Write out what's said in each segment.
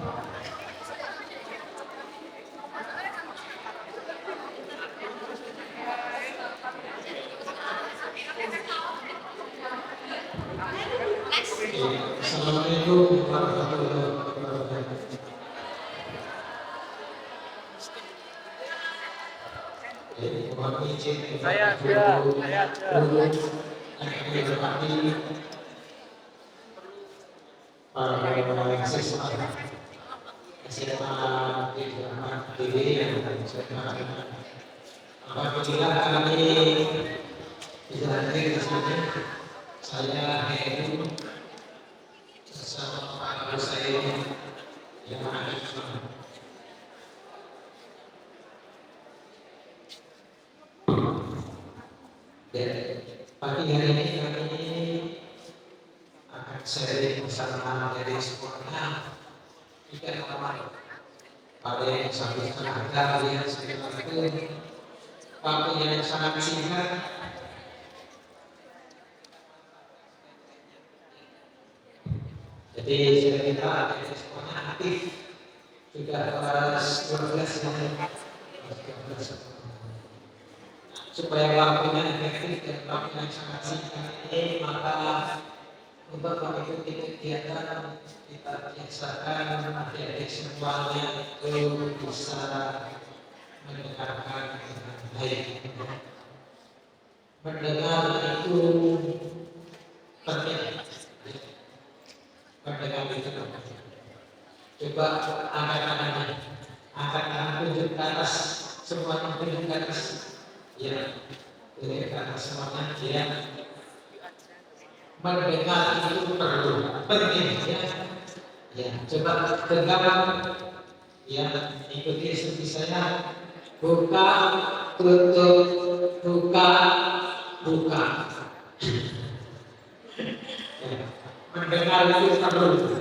Assalamualaikum warahmatullahi wabarakatuh. Mohon izin Saya para siswa SMA Dewi yang apabila kami bisa hadir di sini, saya Heru bersama Pak saya yang ada di sini. Pagi hari ini kami akan sharing bersama dari semuanya tiga teman. Ada yang sambil tenaga, yang sedang itu, waktu yang sangat singkat. Jadi saya minta dari semuanya aktif, sudah kelas 12 supaya waktunya efektif dan waktu yang sangat singkat ini, maka untuk mengikuti kegiatan kita biasakan adik-adik semuanya itu bisa mendengarkan dengan baik. Mendengar itu penting. Mendengar itu penting. Coba angkat tangan tunjuk ke atas, semuanya tunjuk ke atas. Ya, tunjuk ke atas semuanya. Ya. Mendengar itu perlu, penting ya. Ya, coba dengar. Ya, ikuti instruksi saya. Buka, tutup, buka, buka. Ya. Mendengar itu perlu.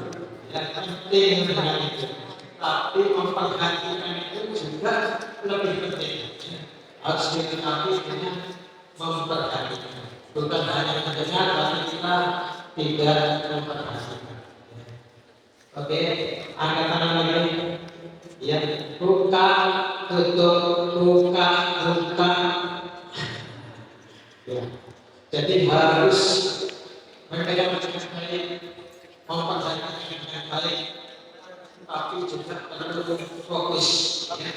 Ya, penting mendengar itu. Tapi memperhatikan itu juga lebih penting. Ya. Harus dilengkapi dengan memperhatikan. Bukan hanya mendengar, tapi kita tidak memperhatikan. Oke, angkat tangan lagi. Ya, buka, tutup, buka, buka. Ya. Jadi harus mendengar dengan baik, memperhatikan dengan baik, tapi juga perlu fokus. Ya.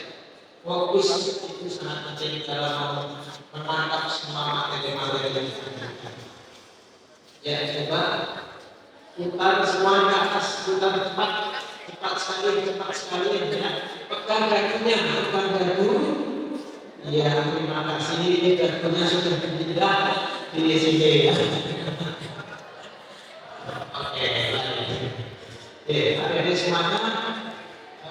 Fokus itu sangat penting dalam menangkap semua materi-materi. Ya, coba putar semua ke atas, putar cepat sekali ya. Pegang kakinya, pegang dagu. Ya, terima kasih, dagunya sudah pindah di sini. Oke, ada semuanya.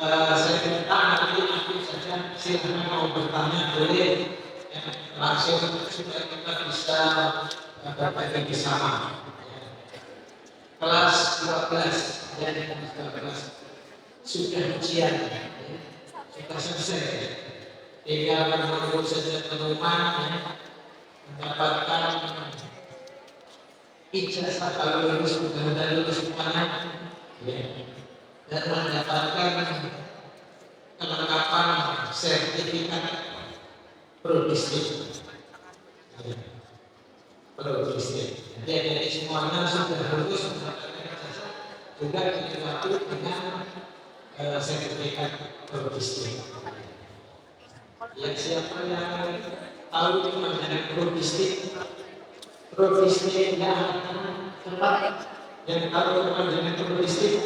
Saya minta nanti aktif saja, silakan mau bertanya boleh ya, langsung supaya kita bisa berbagi bersama. Kelas 12 dan kelas 12 sudah ujian, ya, sudah selesai. Tinggal menunggu saja pengumuman, mendapatkan ijazah kalau lulus, sudah lulus semuanya. Ya. Dan mendapatkan kelengkapan sertifikat prodistik. Jadi semuanya sudah lulus juga dilengkapi dengan sertifikat prodistik. Ya, siapa yang tahu mengenai prodistik yang tempat yang tahu mengenai prodistik,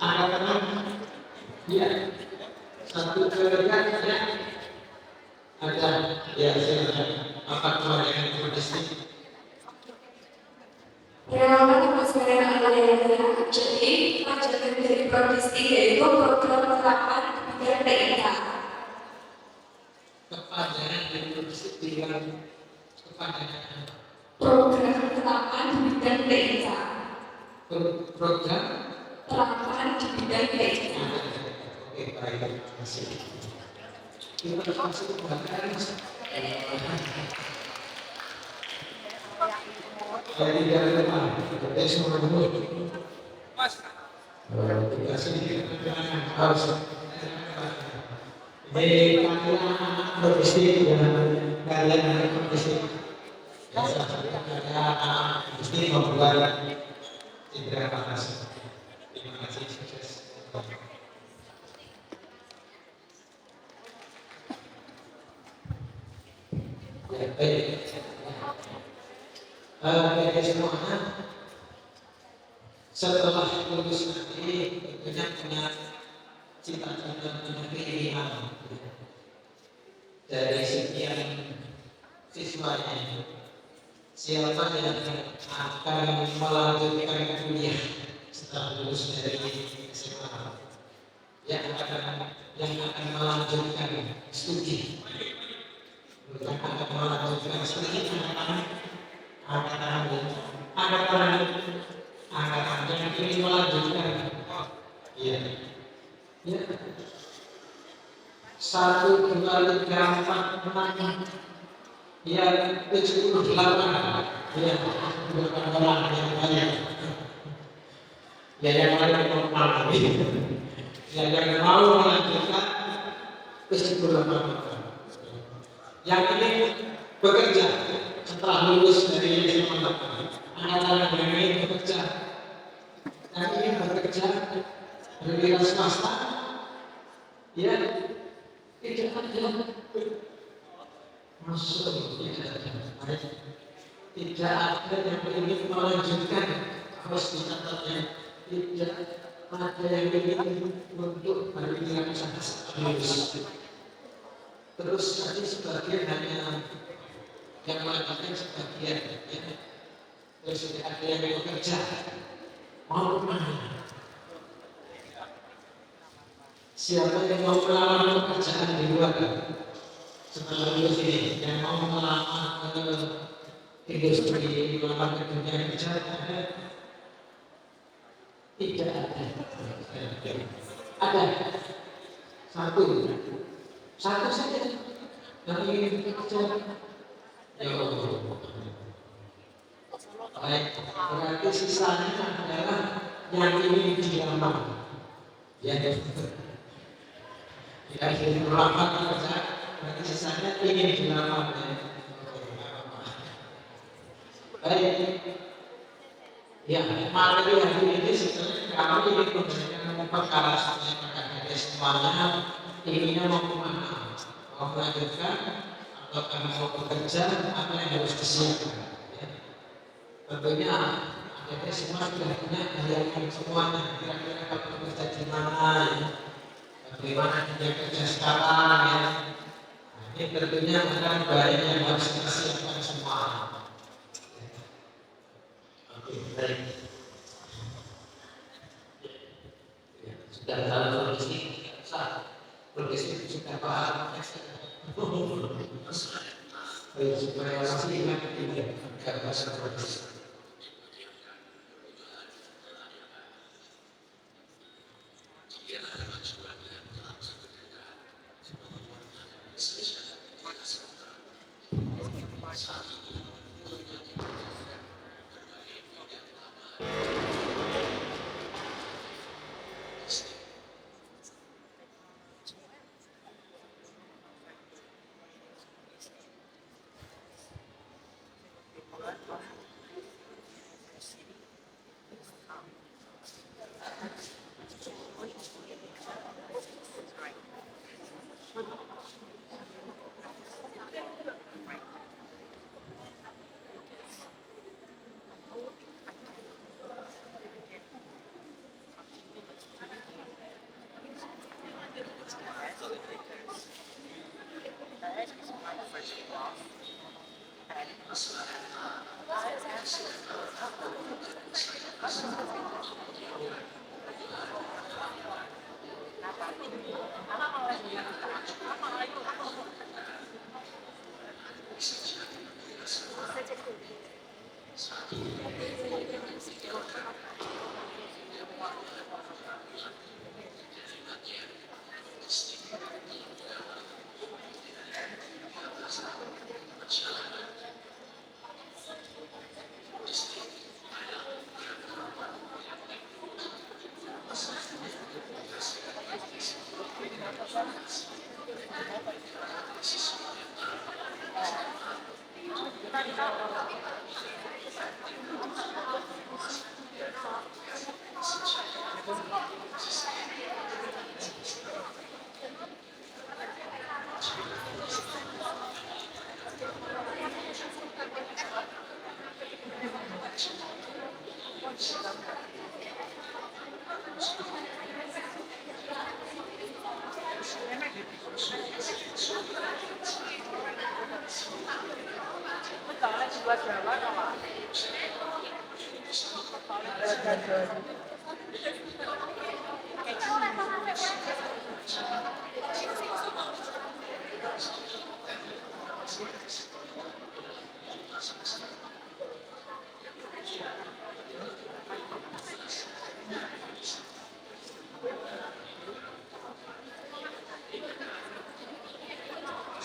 angkat tangan. Ya, satu keluarga ya. Ada ya, silakan. Apa keluarga prodistik? Perkenalkan, nama saya Alia. Jadi, pelajaran dari prodistik yaitu program terapan bidang TIK. Kepanjangan dari prodistik bilang kepanjangan. Program terapan bidang TIK. Program terapan di bidang TIK. Oke, baik, terima kasih. Kita masuk ke bagian Saya tidak lupa, kita semua dulu. tugas ini harus ini kalian logistik dan kalian logistik ada logistik membuat cindera panas. Terima kasih, sukses. Ya, baik. Bagi semuanya, setelah lulus nanti tentunya punya cita-cita, punya keinginan dari sekian siswanya. Siapa yang akan melanjutkan kuliah setelah lulus dari SMA, yang akan melanjutkan studi, yang akan melanjutkan studi angkatan yang ingin melanjutkan, ya, ya, 1, 2, 3, 4, 6, ya 78, ya, bukan orang yang banyak, ya yang lain normal, ya yang mau melanjutkan 78, yang ini bekerja setelah lulus dari SMA, anak-anak yang ingin bekerja, yang ingin bekerja dari wira swasta, ya tidak ada masuk, tidak ada yang ingin melanjutkan harus dicatatnya, tidak ada yang ingin untuk berpikiran lulus. Terus tadi sebagian hanya yang melakukan sebagian, ya. Terus ada yang bekerja, mau kemana? Siapa yang mau melamar pekerjaan di luar setelah lulus ini, yang mau melamar ke industri, melamar ke dunia kerja, ada? Tidak ada. Ada satu saja yang ingin bekerja. Ya Allah. Baik, berarti sisanya adalah yang ingin dilamar. Ya, jika ingin melamar kerja, berarti sisanya ingin dilamar. Baik, ya, materi hari ini sebenarnya kami ingin memberikan perkara kepada semuanya, inginnya mau kemana, mau melanjutkan atau karena mau bekerja, apa yang harus disiapkan. Tentunya akhirnya semua sudah punya bayangan semuanya, kira-kira kalau bekerja di mana, ya, bagaimana dia kerja sekarang, ya. Nah, ini tentunya akan banyak yang harus kita siapkan semua. Oke, baik. Ya, sudah dalam logistik sudah paham. Supaya masih ingat tidak bahasa logistik.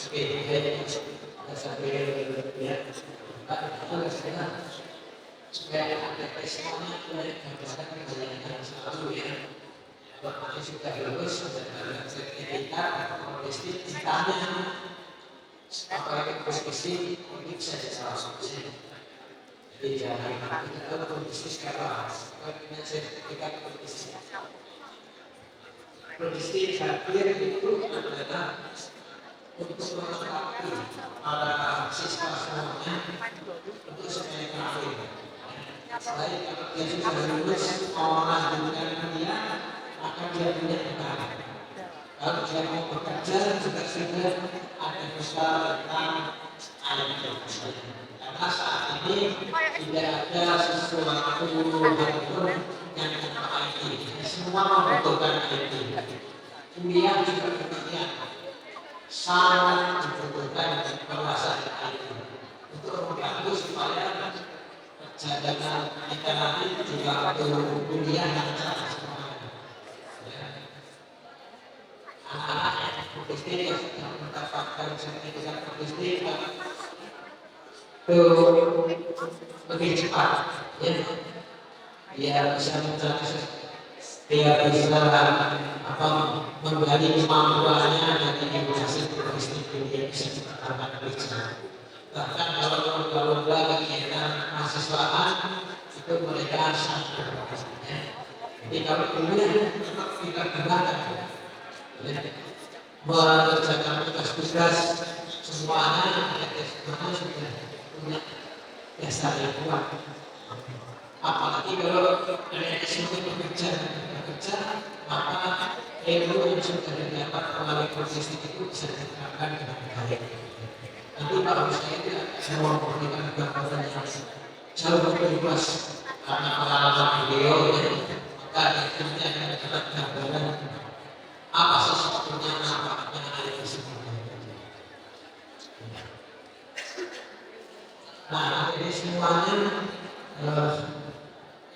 Oke, baik. Sampai ya. Pak, supaya ada semuanya mulai berdasarkan kebanyakan satu ya. Bapak sudah lulus dalam sertifikat logistik ditanya apakah logistik ini bisa salah satu. Jadi jangan kita logistik sekarang punya sertifikat logistik. Logistik hadir itu adalah untuk melengkapi para siswa semuanya untuk supaya kafir. Baik kalau dia sudah lulus mau melanjutkan dia, maka dia punya bekal. Kalau dia mau bekerja juga sudah ada bekal tentang IT. Karena saat ini tidak ada sesuatu yang tanpa IT. Semua membutuhkan IT. Kuliah juga demikian. Sangat dibutuhkan penguasaan IT untuk membantu supaya perjalanan kita nanti juga untuk kuliah yang sangat semangat. Anak-anak yang logistik yang sudah mendapatkan sertifikat logistik itu lebih cepat, ya. Dia bisa mencari, dia bisa menggali kemampuannya dari edukasi logistik dia bisa cepat kerja. Bahkan kalau lomba kegiatan mahasiswaan itu mereka sangat berhasilnya. Jadi kalau kuliah kita gunakan mengerjakan tugas-tugas semuanya sudah punya dasar yang kuat. Apalagi kalau ada sesuatu bekerja, maka ilmu yang sudah didapat melalui proses itu bisa diterapkan dengan baik. Nanti kalau saya tidak semua memberikan gambaran yang jauh lebih luas karena pengalaman video, maka akhirnya akan dapat gambaran apa sih sebetulnya manfaatnya dari tersebut. Nah, ini semuanya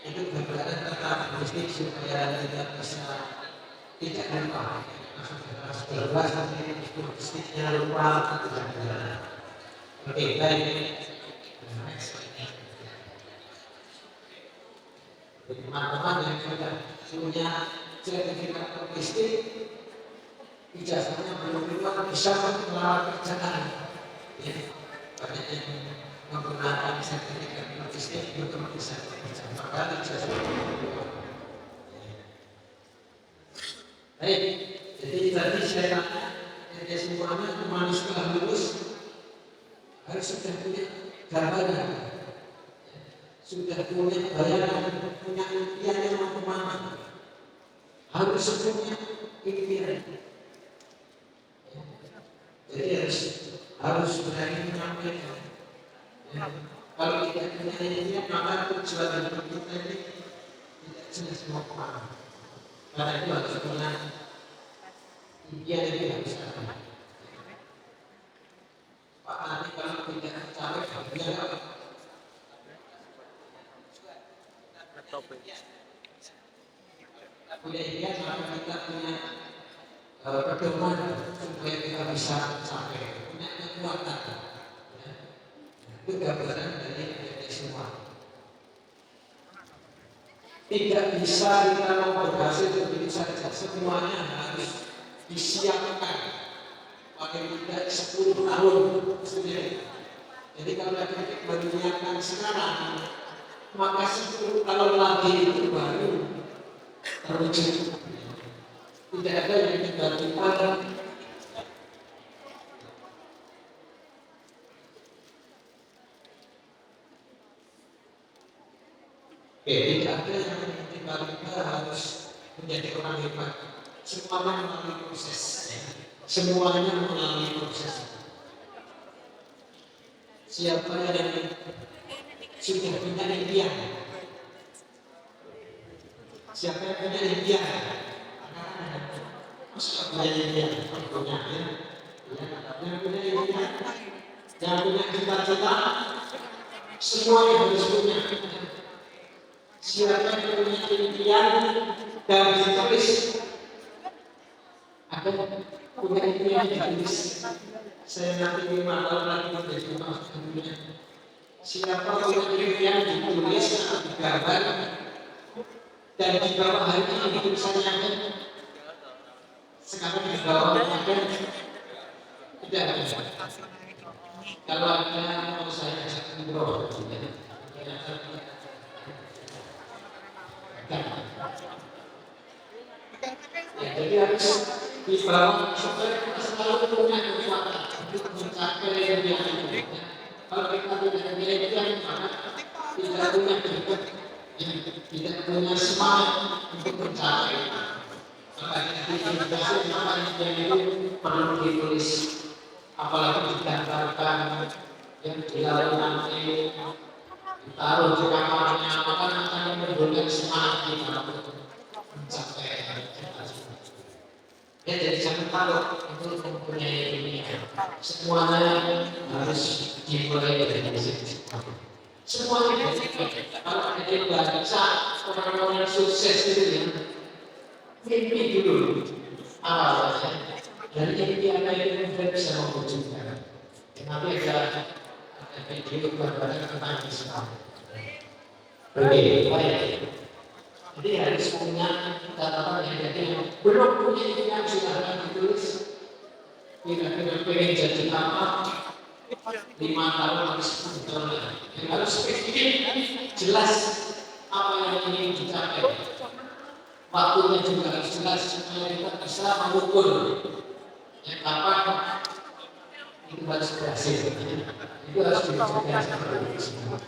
itu gambaran tentang logistik supaya tidak lupa. Jelas nanti logistiknya lupa. Oke, baik. Teman-teman yang sudah punya sertifikat logistik, ijazahnya belum keluar bisa melamar kerjaan. Ya, banyak yang menggunakan sertifikat logistik untuk bisa bekerja. Maka ijazah keluar. Baik, jadi tadi saya tanya, jadi semuanya kemana setelah lulus harus sudah punya gambaran, sudah punya bayangan, punya impian yang mau kemana, harus punya impian. Jadi harus berani menyampaikan. Kalau tidak punya impian, maka tujuan hidup kita ini tidak jelas mau kemana. Karena itu harus punya impian yang harus ada. Pak, nanti kalau tidak tercapai, dia apa? Punya impian, maka kita punya pedoman supaya kita bisa sampai punya kekuatan. Itu gambaran dari semua. Tidak bisa kita mau berhasil begitu saja, semuanya harus disiapkan pakai tidak 10 tahun sendiri. Jadi kalau kita baru menyiapkan sekarang, maka 10 tahun lagi itu baru terwujud. Tidak ada yang tiba-tiba tidak ada yang tiba-tiba harus menjadi orang hebat. Semuanya melalui proses. Semuanya melalui proses. Siapa yang sudah punya impian? Siapa yang punya impian? Masa punya impian? Punya ya. Yang punya impian, yang punya cita-cita, semuanya harus punya. Siapa yang punya impian dan ditulis, ada punya impian ditulis. Saya nanti 5 tahun lagi menjadi dunia. Siapa punya impian ditulis atau digambar dan di bawah hari ini tulisannya ada. Sekarang di bawahnya ada. Tidak ada. Kalau ada mau saya ajak ngobrol. Ya, jadi harus di bawah supaya kita selalu punya kekuatan untuk mencapai yang itu. Kalau kita tidak punya impian, maka tidak punya hidup, tidak punya semangat untuk mencapai. Maka identifikasi apa yang itu perlu ditulis, apalagi digambarkan yang dilalui nanti ditaruh di kamarnya, maka akan menimbulkan semangat kita untuk mencapai. Ya, jadi jangan takut untuk mempunyai ini. Semuanya harus dimulai dari situ. Semuanya kalau ada yang baca orang-orang yang sukses itu ya, mimpi dulu awalnya. Dari impian itu kita bisa mewujudkan. Nanti ada video gambaran tentang Islam. Oke, baik. Jadi harus punya catatan yang jadi belum punya impian sudah ditulis. Kira-kira pengen jadi apa? 5 tahun harus 10 tahun lagi. Harus spesifik, jelas apa yang ingin dicapai. Waktunya juga harus jelas supaya kita bisa mengukur. Ya, kapan itu harus berhasil. Itu harus dijaga seperti itu.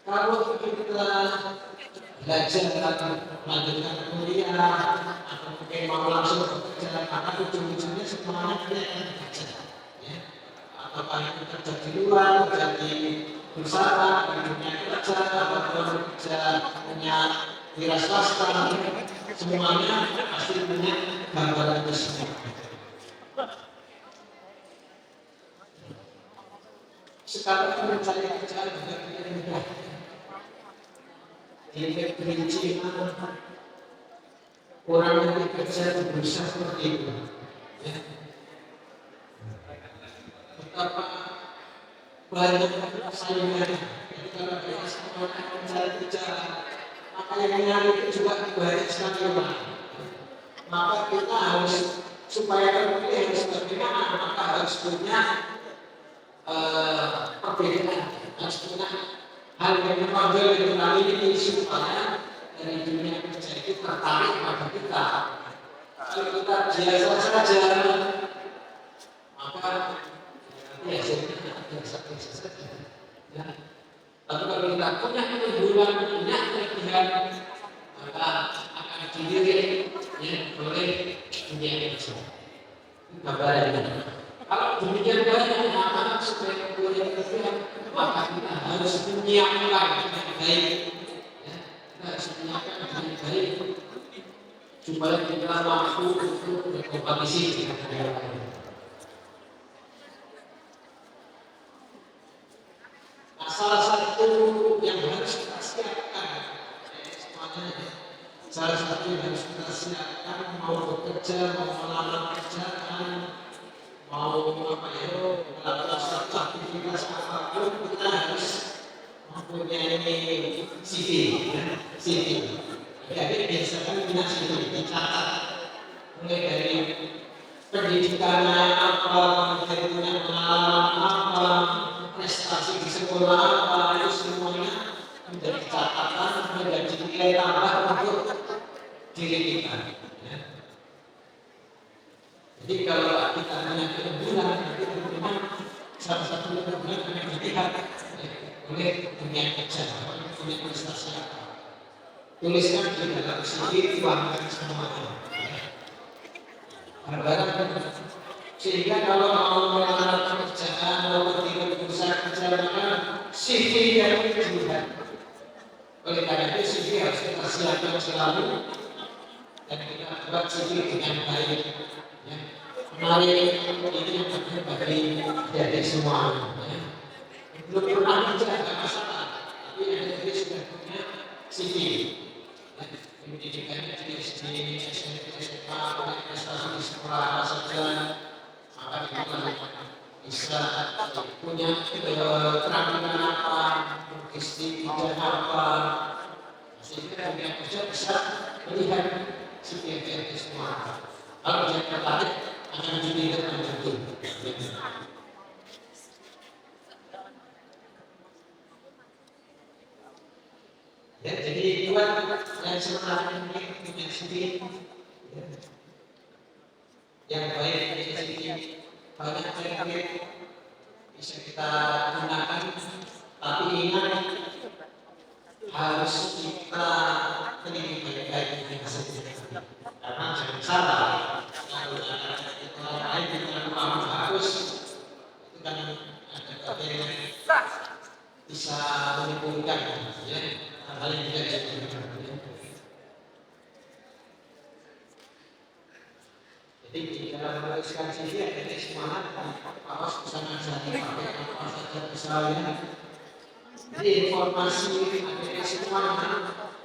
Kalau kita belajar atau melanjutkan kuliah atau mungkin mau langsung bekerja, maka ujung-ujungnya semuanya kita akan belajar. Ya. Apakah itu kerja di luar, kerja di perusahaan, di dunia kerja, ataupun kerja punya wira swasta, semuanya pasti punya gambaran tersebut. Sekarang mencari kerjaan juga tidak mudah. Ini perinci orang yang kerja di bursa seperti itu. Ya. Betapa banyak saingan ketika orang mencari kerja, maka yang mencari itu juga banyak sekali orang. Maka kita harus supaya terpilih harus bagaimana, maka harus punya perbedaan, harus punya hal yang menonjol itu kali ini supaya dari dunia kerja itu tertarik pada kita. Kalau kita biasa saja, maka ya hasilnya biasa-biasa saja. Ya. Tapi kalau kita punya keunggulan, punya kelebihan, maka akan dilirik oleh dunia kerja. Itu gambarannya. Kalau demikian banyak maka supaya boleh kelebihan, maka kita harus menyiapkan dengan baik. Ya, kita harus menyiapkan dengan baik supaya kita mampu untuk berkompetisi dengan negara lain. Nah, salah satu yang harus kita siapkan, salah satu yang harus kita siapkan mau bekerja, mau melamar kerjaan, mau melakukan suatu aktivitas apapun, kita harus mempunyai CV. Jadi biasanya punya CV dicatat mulai dari pendidikannya apa, kemudian punya pengalaman apa, prestasi di sekolah apa, itu semuanya menjadi catatan, menjadi nilai tambah untuk diri kita. Ya. Jadi kalau kita punya keunggulan, itu tentunya salah satu keunggulan yang dilihat oleh dunia kerja, oleh prestasi apa. Tuliskan di dalam CV, tuangkan semuanya. Sehingga kalau mau melamar pekerjaan, mau bertindak berusaha kerja, maka CV yang dilihat. Oleh karena itu CV harus kita siapkan selalu dan kita buat CV dengan baik. Ya. Menarik ini yang penting bagi jadi semua. Ya. Belum pernah kerja tidak masalah, tapi ada yang sudah punya CV. Ya. Pendidikannya di SD, SMP, SMA, prestasi di sekolah apa saja, maka kita bisa punya keterampilan apa, logistik bidang apa, sehingga dunia kerja bisa melihat CV itu semua. Kalau dia tertarik akan dilihat menjadi. Ya, jadi buat yang sebenarnya ini punya CV yang baik, punya CV banyak teknik bisa kita gunakan, tapi ingat harus kita teliti baik-baik dengan CV. Karena jangan salah, kalau ada orang lain dengan paham bagus, itu kan ada bagian yang bisa menimbulkan ya hal yang tidak diinginkan. Jadi di dalam menuliskan CV ada semangat, awas pesanan saya pakai apa saja misalnya. Jadi informasi ada semuanya,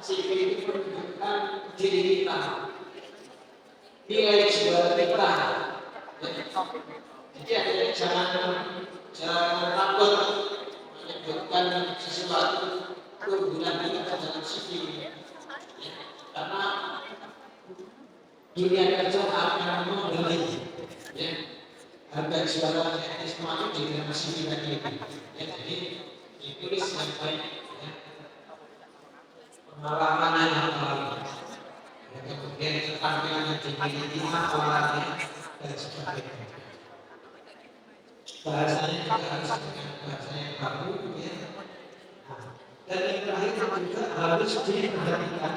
CV itu menunjukkan diri kita, nilai jual kita. Jadi ada jangan takut menyebutkan sesuatu keunggulan kita dalam CV, karena dunia kerja akan membeli, ya, harga jualan semuanya di dalam CV tadi. Ya, jadi ditulis yang baik, ya, pengalaman yang baik, ya, kemudian keterampilan dimiliki awalnya dan sebagainya. Bahasanya juga harus dengan bahasa yang baku, ya. Dan yang terakhir juga harus diperhatikan,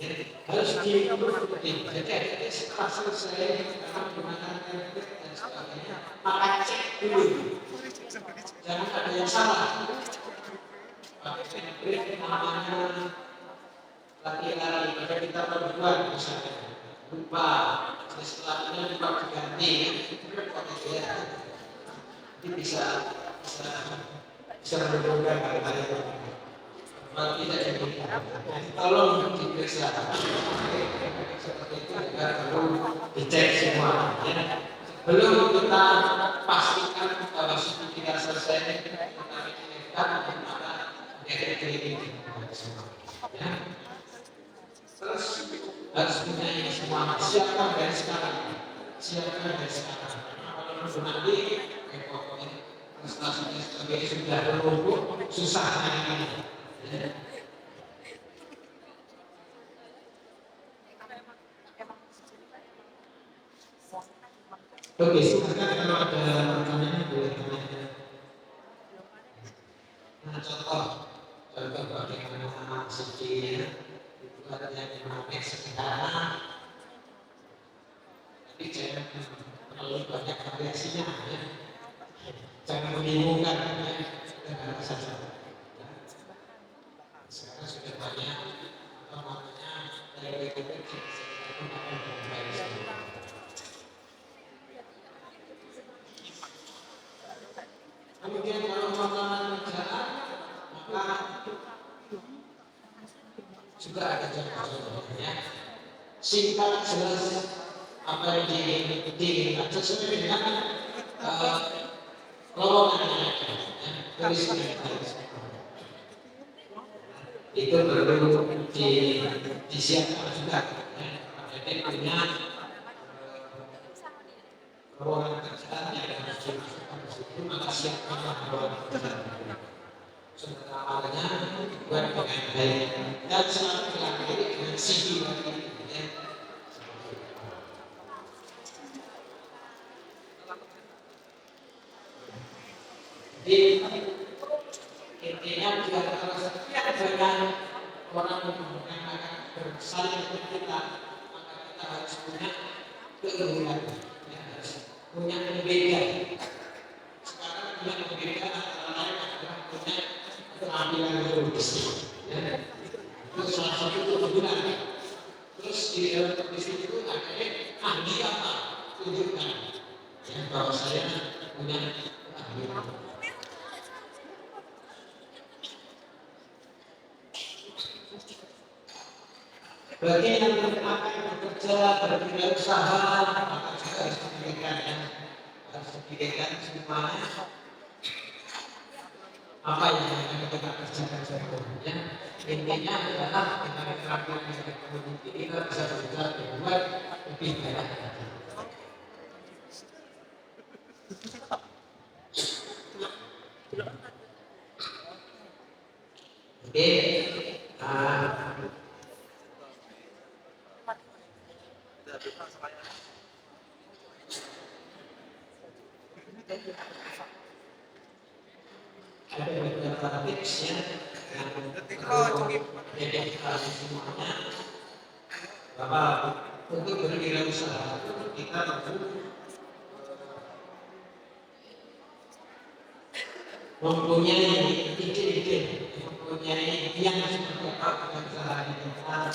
ya, harus diperhatikan. Jadi setelah selesai akan menggunakan template dan sebagainya, maka cek dulu, jangan ada yang salah. Pakai template namanya laki-laki, pada kita perempuan misalnya lupa, setelahnya lupa diganti, jadi bisa menimbulkan hal-hal yang kalau tidak jadi, tolong diperiksa seperti itu juga perlu dicek semua. Ya. Belum kita pastikan bahwa sudah kita selesai, kita pikirkan maka jadi semua. Ya. Terus harus punya ini semua, siapkan dari sekarang, siapkan dari sekarang. Karena kalau nanti prestasinya sebagai sudah terlalu susah ini. Oke, silakan kalau ada pertanyaan boleh tanya. Nah, contoh bagaimana CV itu ada yang menarik sederhana, tapi jangan terlalu banyak variasinya, ya. Jangan membingungkan, ya. Sederhana saja. Sekarang sudah banyak dari kemudian kalau makanan kerjaan, maka juga ada contoh-contohnya. Singkat, jelas, apa yang diinginkan sesuai dengan lowongan tulis itu perlu disiapkan juga. Jadi punya lowongan kerjaan yang harus dimasukkan di situ, maka siapkan lowongan kerjaan. dengan baik dan selalu dilengkapi dengan CV lagi. Ya. Jadi intinya biar kalau setiap banyak orang yang akan bersaing dengan kita, maka kita harus punya keunggulan, ya, harus punya pembeda. Sekarang punya pembeda antara lain adalah punya keterampilan berbisnis. Ya. Itu salah satu keunggulan. Terus di dalam berbisnis itu akhirnya ahli apa? Tunjukkan ya, bahwa saya punya keahlian. Bagi yang akan bekerja, berwirausaha, maka juga harus dipikirkan ya, harus dipikirkan semuanya apa yang akan kita kerjakan sebelumnya. Intinya adalah dengan keterampilan yang kita miliki kita bisa bekerja berbuat lebih banyak lagi. Oke, ada beberapa tips ya yang perlu semuanya bahwa untuk berwirausaha kita perlu mempunyai ide-ide, mempunyai yang seperti apa usaha kita,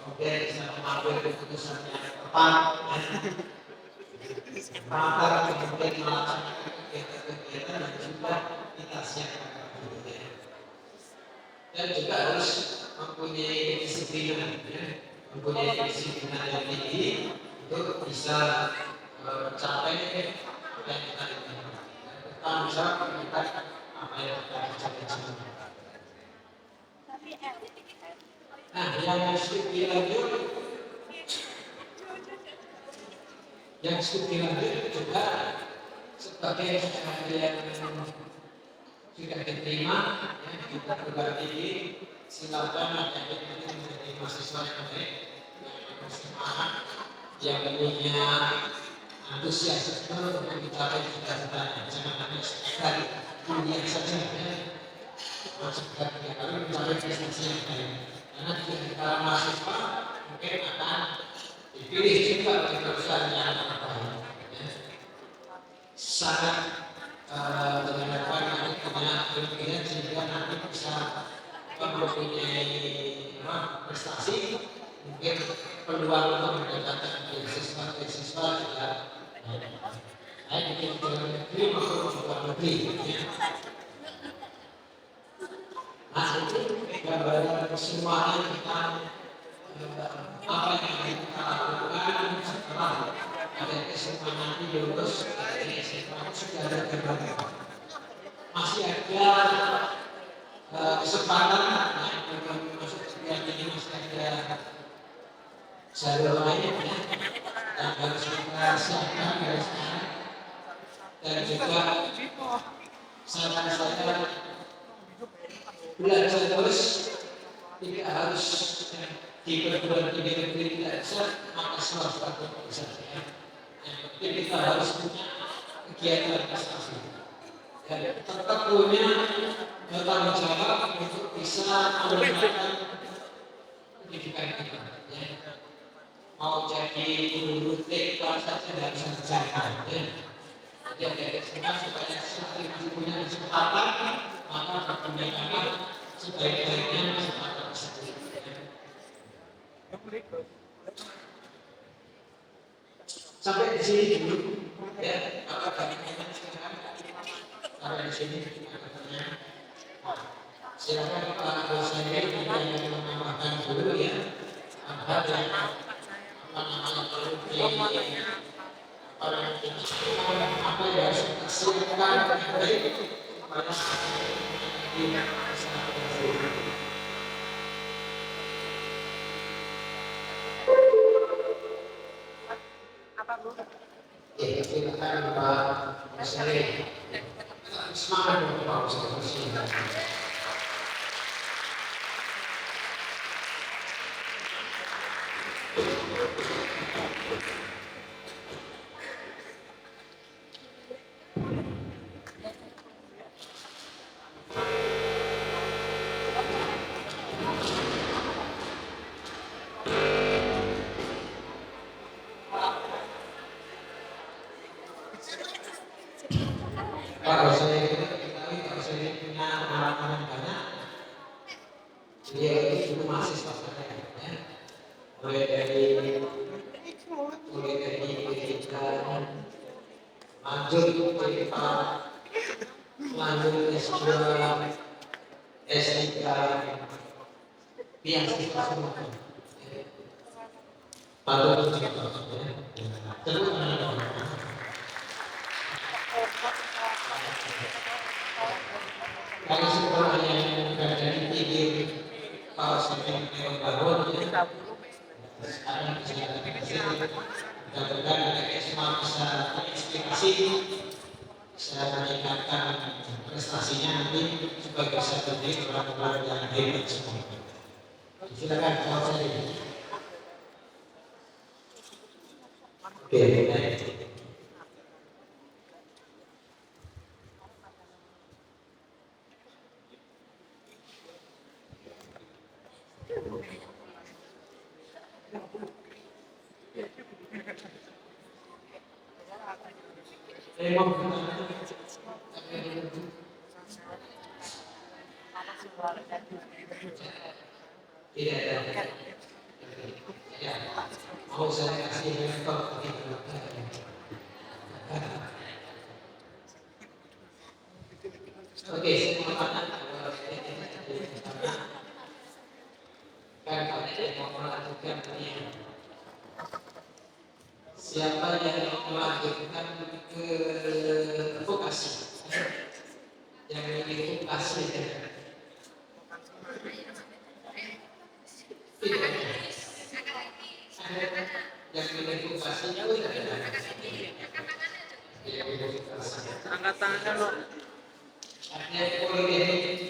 kemudian bisa mengambil keputusan yang tepat, maka kemudian melaksanakan kegiatan-kegiatan yang sudah kita siapkan. Dan juga harus mempunyai disiplin, mempunyai disiplin yang tinggi untuk bisa mencapai apa yang kita inginkan. Kita bisa mencapai apa yang kita kerjakan. Nah, yang studi lanjut, juga sebagai yang sudah diterima, ya, kita perguruan tinggi, silakan ada yang menjadi mahasiswa yang baik, yang bersemangat, yang punya antusiasme untuk mencapai cita-citanya. Jangan hanya sekedar kuliah saja, ya. Maksudnya kita harus mencapai prestasi yang baik. Karena di antara mahasiswa mungkin akan dipilih juga oleh perusahaan yang terbaik. Sangat dengan harapan nanti punya kelebihan sehingga nanti bisa mempunyai prestasi, mungkin peluang untuk mendapatkan beasiswa juga baik di dalam negeri maupun di luar negeri. Nah, itu gambaran semuanya kita apa yang kita lakukan setelah ada kesempatan nanti lulus dari SMA sudah ada gambaran. Masih ada kesempatan yang belum masuk kuliah ini, masih ada jalur lain ya, yang harus kita siapkan dari sekarang. Dan juga saran saya belajar terus, tidak harus di perguruan tinggi negeri tidak bisa, maka swasta pun bisa. Yang penting kita harus punya kegiatan prestasi dan tetap punya tanggung jawab untuk bisa meningkatkan pendidikan kita. Ya. Mau jadi guru TK saja harus menjaga. Ya. Jadi ada kesempatan supaya semakin punya kesempatan, maka perkembangan sebaik-baiknya kesempatan tersebut. Sampai di sini dulu, ya. Apa bagaimana sekarang? Sampai di sini silakan Pak dosen yang menambahkan dulu ya. Apa yang perlu apa yang harus kita siapkan yang baik pada silakan Pak dosen. Semangat Pak dosen. Kalau saya ketahui, kalau saya punya pengalaman banyak, beliau itu dulu mahasiswa saya, ya. mulai dari pendidikan, lanjut ke lanjut S2, S3, beasiswa semua. Patut dicontoh, ya. Kalau sekolah yang berada di pinggir kawasan yang bangun, sekarang mudah-mudahan mereka semua bisa terinspirasi, bisa meningkatkan prestasinya nanti supaya bisa menjadi orang-orang yang hebat semua. Silakan kalau saya. Oke, baik. Tidak ada. Ya, mau saya kasih laptop oke, semua kan kalau saya mau melanjutkan ini, siapa yang melanjutkan ke vokasi, yang memiliki vokasi yang memiliki vokasi Angkat tangannya lo. artinya politeknik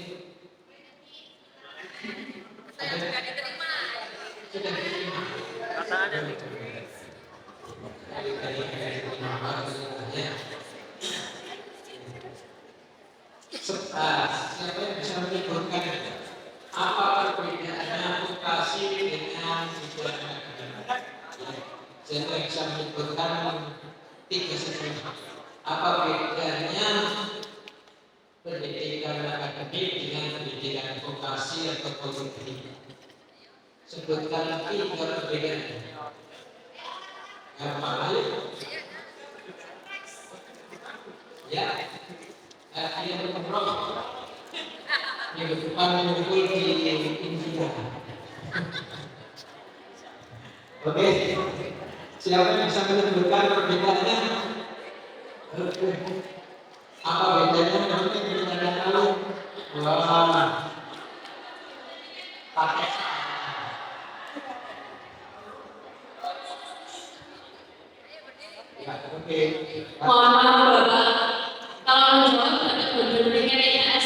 sudah diterima. Angkat tangannya nih. Siapa yang bisa menyebutkan apa perbedaannya vokasi dengan pidana? Siapa yang bisa menyebutkan tiga sisi? Apa bedanya pendidikan akademik dengan pendidikan vokasi atau politeknik? Sebutkan tiga perbedaan. Gampang aja. Ya, yang berkembang yang depan mengumpul di India. Oke, siapa yang bisa menyebutkan perbedaannya? Apa bedanya? Nanti kita tahu. Wah, pakai. Ya, oke. Mohon maaf Bapak, kalau menjawab Bapak benar-benar PPS.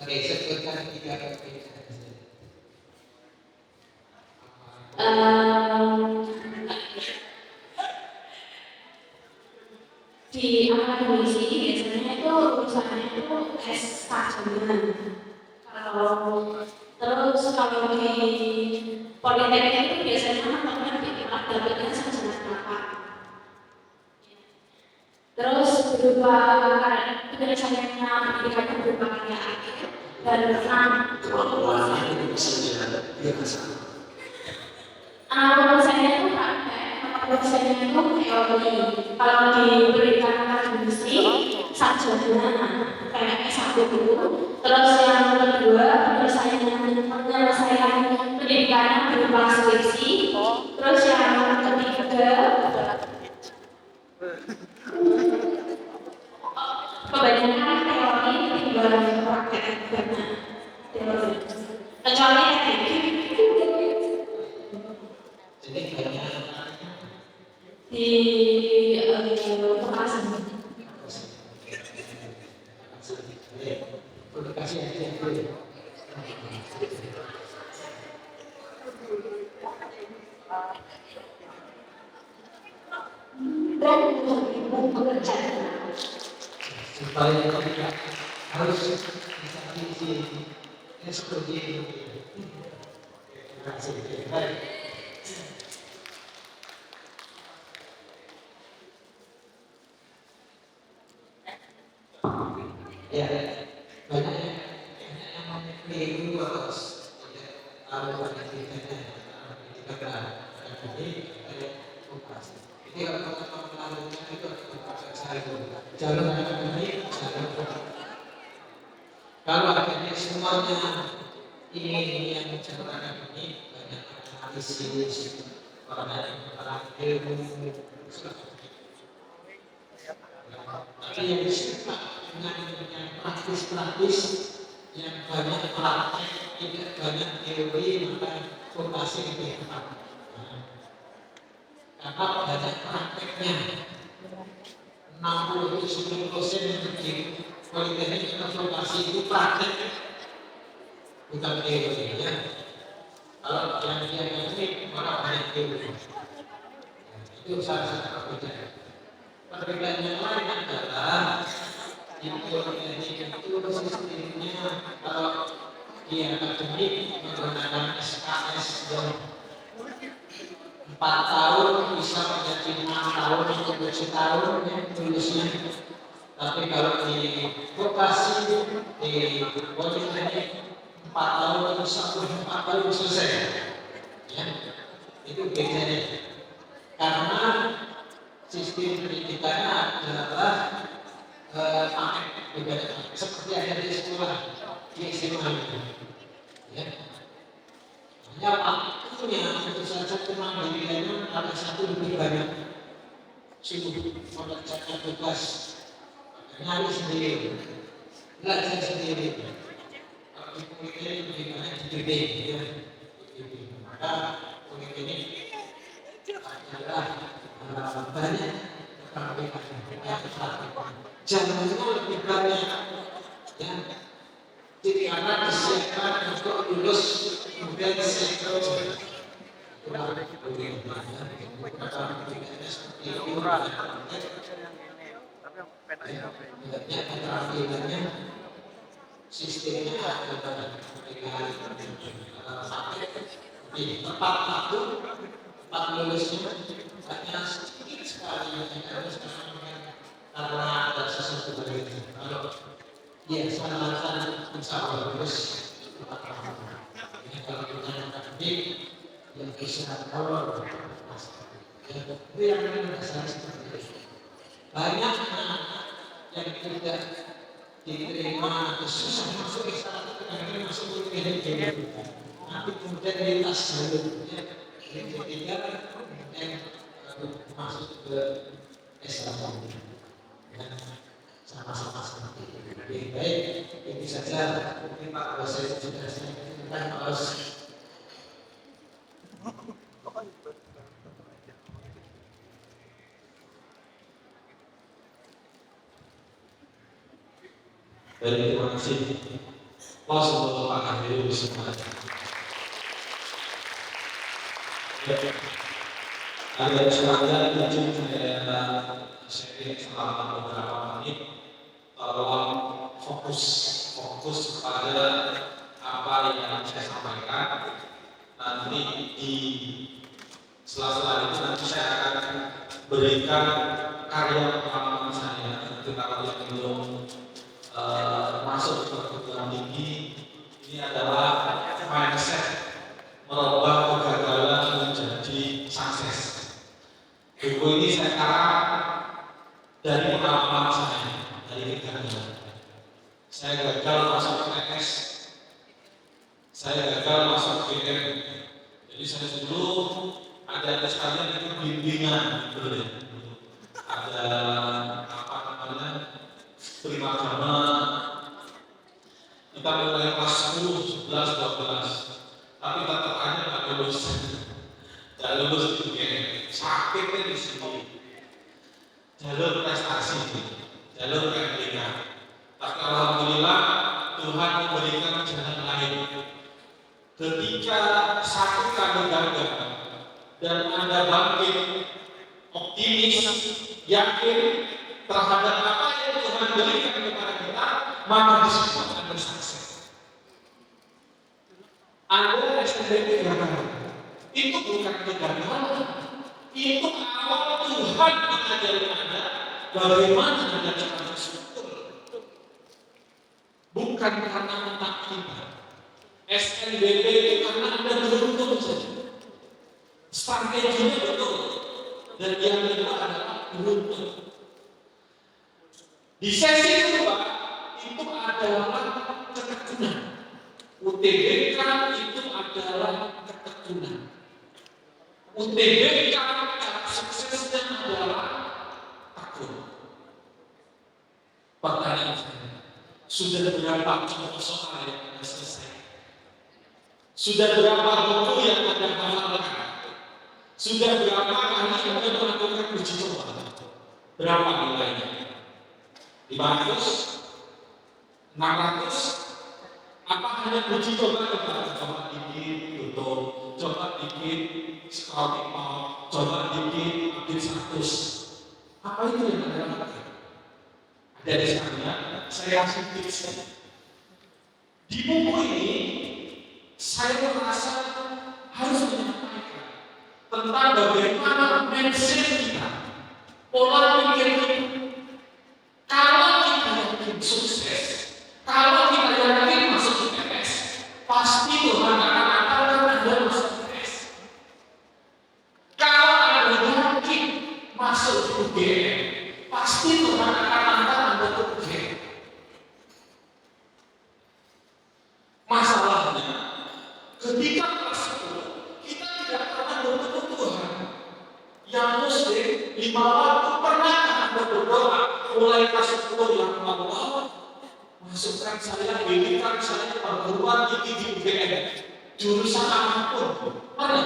Oke, sebutkan tiga perbedaan. Di akademisi biasanya itu urusannya itu S-sarjana. Kalau di politeknik itu biasanya teman-teman dapatnya sarjana kelapa. Terus berupa penyelesaiannya pendidikannya berupa karya akhir dan saya itu praktek, saya itu teori. Kalau diberikan akademisi sarjana kayak S1 dulu. Terus yang kedua penyelesaian pendidikannya berupa skripsi. Terus yang ketiga kebanyakan teori ketimbang praktek karena teori. Kecuali Jadi banyak di vokasi. edukasi supaya tidak harus bisa diisi seperti itu. Terima kasih. Baik. Ya, banyak yang memiliki harus tidak tahu pendidikannya, pendidikan vokasi. Jadi kalau kita melakukan itu jalur akademik, jalur vokasi. Kalau akademik semuanya ini yang jalur akademik banyak analisis, banyak ilmu. Tapi yang disebut dengan yang praktis-praktis, yang banyak praktek, tidak banyak teori, maka vokasi lebih tepat. Karena banyak prakteknya, 60-70% di politeknik atau vokasi itu praktek, bukan teori. Ya. Kalau yang dia akademik, maka banyak teori. Itu salah satu perbedaan. Perbedaan yang lain adalah yang politeknik itu sistemnya kalau dia akademik menggunakan SKS dan 4 tahun bisa menjadi 6 tahun atau 7 tahun ya, tulisnya. Tapi kalau di vokasi di politeknik 4 tahun atau 1-4 tahun selesai. Ya, itu bedanya. Karena sistem pendidikannya adalah paket berbeda, seperti ada di sekolah, di SMA itu. Ya. Hanya waktunya tentu saja kemandiriannya ada satu lebih banyak, sibuk mengerjakan tugas, nyari sendiri, belajar sendiri. Kalau di politeknik lebih banyak dibimbing, ya. Maka politeknik adalah banyak jalannya lebih banyak, ya. Jadi anak disiapkan untuk lulus kemudian sektor sistemnya tepat waktu, tepat lulusnya hanya sedikit sekali yang harus karena ada sesuatu berbeda. Kalau ya saya lakukan insya Allah terus kalau kita akademik yang bisa kolor itu yang dasar seperti itu. Banyak yang tidak diterima atau susah masuk ke sana karena masuk ke PDB nanti kemudian lintas jalur yang ketiga kemudian masuk ke S1 dan sama-sama seperti itu. Lebih baik ini saja mungkin Pak Dosen sudah saya katakan harus baik, terima kasih. Wassalamualaikum warahmatullahi wabarakatuh. Ada kesempatan ujung saya selama beberapa menit tolong fokus pada apa yang saya sampaikan. Nanti di sela-sela itu nanti saya akan berikan karya pengalaman saya. Nanti kalau yang belum masuk ke perguruan tinggi, ini adalah mindset merubah kegagalan menjadi sukses. Buku ini saya karang dari pengalaman saya, dari kegagalan. Saya gagal masuk PNS, saya gagal masuk BM. Jadi saya dulu ada sekalian itu bimbingan, ada apa namanya primagama. Kita mulai kelas 10, 11, 12, tapi tetap aja nggak lulus. Nggak lulus itu sakitnya di sini. Jalur prestasi, jalur pendidikan. Tapi alhamdulillah Tuhan memberikan jalan lain. Ketika satu kali gagal dan Anda bangkit, optimis, yakin terhadap apa yang Tuhan Tuhan berikan kepada kita, maka disebut Anda sukses. Anda SNBP gagal, itu bukan kegagalan, itu awal Tuhan mengajari Anda bagaimana Anda cara bersyukur. Bukan karena mentak kita. SNBP itu karena Anda beruntung saja. Strateginya betul. Dan yang kedua adalah beruntung. Di sesi kedua itu adalah ketekunan. UTBK itu adalah ketekunan. UTBK cara suksesnya adalah tekun. Pertanyaan saya, sudah berapa contoh soal yang Anda selesai? Sudah berapa buku yang Anda hafalkan? Sudah berapa kali Anda melakukan uji coba? Berapa nilainya? 500? 600? Apa hanya uji coba coba dikit tutup, coba dikit scrolling out, coba dikit update status? Apa itu yang Anda lakukan? Ada di sana, saya kasih tipsnya. Di buku ini saya merasa harus menyampaikan tentang bagaimana mindset kita, pola pikir kita. Kalau kita yakin sukses, kalau kita yakin masuk UTS, pasti Tuhan akan angkatkan Anda masuk UTS. Kalau Anda yakin masuk UGM, pasti Tuhan akan angkat Anda ke UGM. Masalahnya, ketika kelas 10, kita tidak pernah bertemu Tuhan. Yang muslim, 5 waktu pernah Anda berdoa mulai kelas 10 yang Allah, masukkan saya, berikan saya perguruan tinggi di UGM, jurusan apapun. Mana?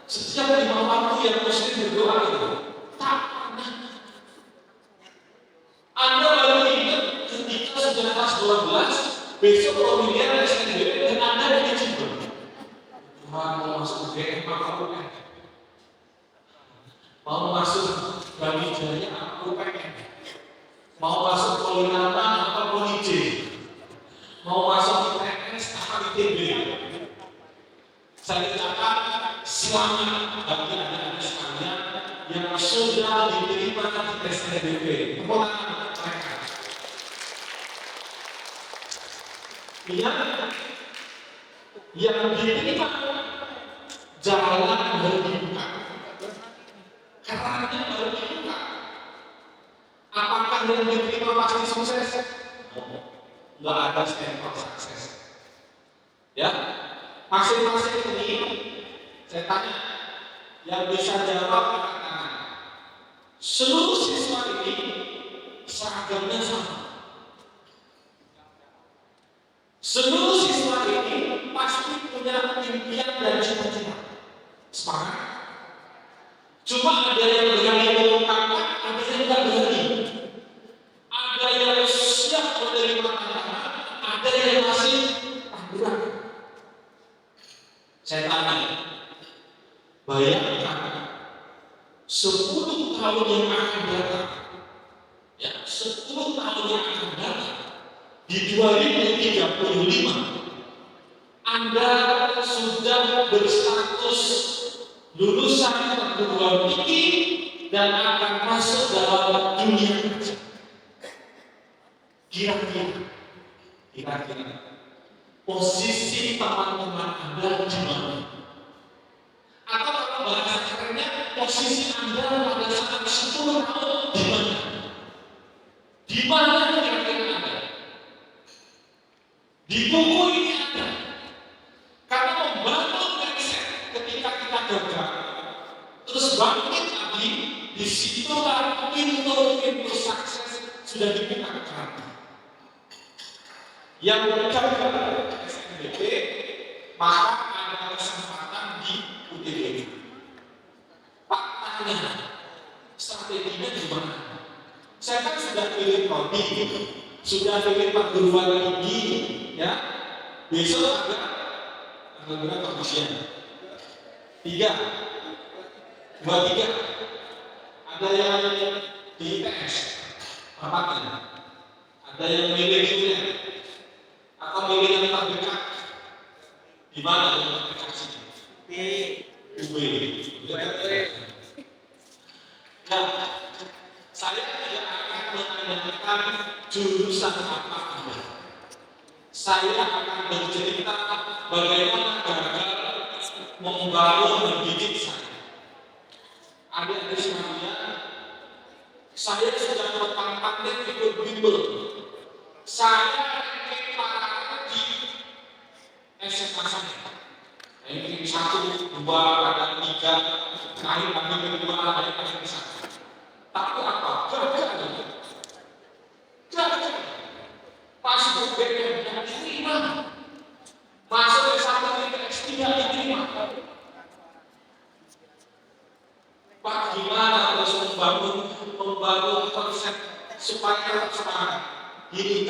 Setiap 5 waktu yang muslim berdoa itu, tak pernah. Anda baru ingat ketika sudah kelas 12, besok pemilihan SNBP dan Anda diizinkan. Tuhan mau masuk UGM apa UPN? Mau masuk Brawijaya apa UPN? Mau masuk Polinata apa Polij? Mau masuk ITS apa ITB? Saya ucapkan selamat bagi anak-anak sekalian yang sudah diterima di SNBP. Tepuk tangan mereka. Yang diterima jalan baru dibuka, kerannya baru dibuka. Apakah yang diterima pasti sukses? Nggak ada stempel sukses. Ya, masing-masing ini saya tanya, yang bisa jawab angkat tangan. Seluruh siswa ini seragamnya sama. Seluruh siswa ini pasti punya impian dan cita-cita. Sepakat? Cuma ada yang berani mengungkapkan, ada yang tidak berani. Ada yang siap menerima tantangan, ada yang masih ragu-ragu. Saya tanya, bayangkan 10 tahun yang akan datang, ya 10 tahun yang akan datang, di 2035, Anda sudah berstatus lulusan perguruan tinggi dan akan masuk dalam dunia kerja. Kira-kira posisi teman-teman Anda di mana? Atau kalau bahasa kerennya, posisi Anda pada saat 10 tahun di mana? Di mana kira-kira Anda? Di buku ini ada. Karena membangun mindset ketika kita gagal, terus bangkit lagi, disitulah pintu-pintu sukses sudah dibukakan. Yang gagal SNBP, maka ada kesempatan di UTBK. Pak tanya, strateginya gimana? Saya kan sudah pilih prodi, sudah pilih perguruan tinggi, ya. Besok ada tanggal berapa ujian? 3, 23. Ada yang di ITS, apanya? Ada yang milih itu atau milih yang terdekat? Di mana yang terdekat sini? UB. Nah, saya tidak akan menanyakan jurusan apa Anda. Saya akan bercerita bagaimana gagal membangun mendidik saya. Adik-adik sekalian, saya sudah bertahun-tahun ikut bimbel. Saya ranking para di SMA saya. Ranking 1, 2, kadang 3, naik lagi ke 2, naik lagi ke 1. Tapi apa? Gagal. Gagal. Pas UGM yang diterima. Masuk ke 1 ke S3 diterima. Pak, gimana terus membangun konsep supaya semangat? Ini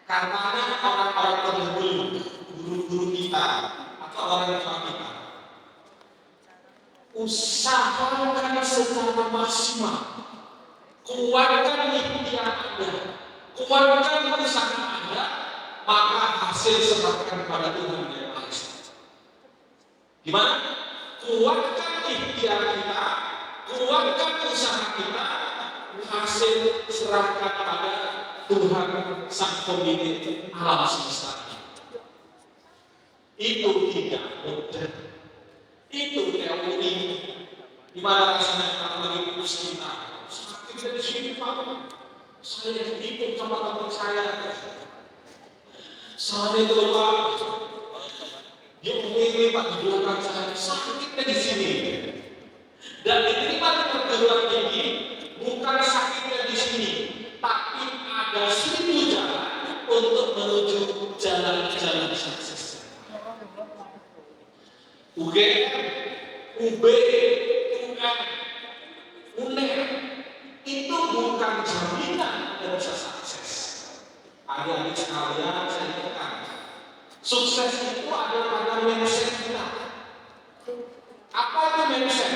katanya orang-orang terdahulu, guru-guru kita atau orang tua kita, usahakan secara maksimal, kuatkan ikhtiar Anda, kuatkan usaha Anda, maka hasil serahkan pada Tuhan Yang Maha Esa. Gimana? Kuatkan ikhtiar kita, kuatkan usaha kita, hasil serahkan pada Tuhan Sang Pemilik alam semesta. Itu tidak mudah. Itu teori. Gimana rasanya kalau lagi putus kita? Sakit dari sini Pak. Saya ikut sama teman saya. Saya keluar. Dia memilih Pak di belakang saya. Sakitnya di sini. Dan diterima di perguruan tinggi. Bukan sakitnya di sini, tapi ada 1000 jalan untuk menuju jalan-jalan sukses. UGM, UB, UM, UNER itu bukan jaminan Anda bisa sukses. Adik-adik sekalian, saya tekan. Sukses itu ada pada mindset kita. Apa itu mindset?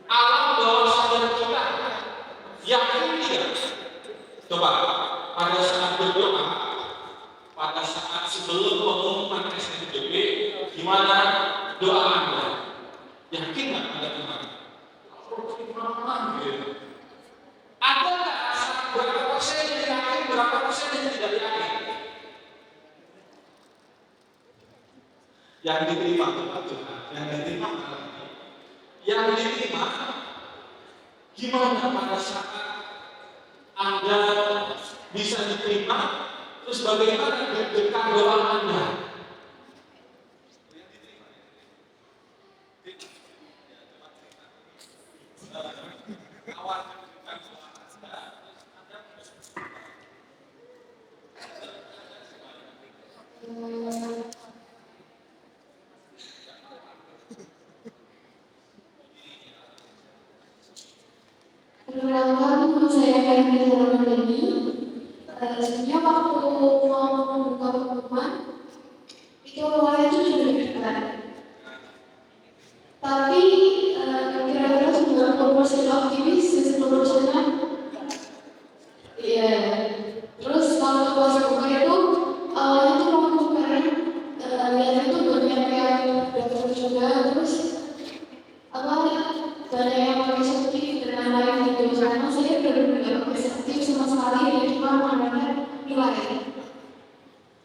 Alam bawah sadar kita yakin tidak? Coba pada saat berdoa, pada saat sebelum pengumuman SNBP, gimana doa Anda? Yakin nggak pada Tuhan? Ada nggak rasa berapa persen yang yakin, berapa persen yang tidak yakin? Yang diterima Tuhan, yang diterima yang diterima gimana pada saat Anda bisa diterima, terus bagaimana dekat doa Anda? Perkenalkan, saya Kak Ramadhani. Sebenarnya waktu mau membuka pengumuman, itu awalnya itu sudah dekat. Tapi kira-kira 90% optimis, 10%-nya iya. Terus waktu pas buka itu, awalnya itu mau buka lihat itu banyak yang daftar juga, terus banyak yang pakai sensitif dan lain-lain gitu. Karena saya benar-benar nggak pakai sensitif sama sekali, jadi cuma mengandalkan nilai.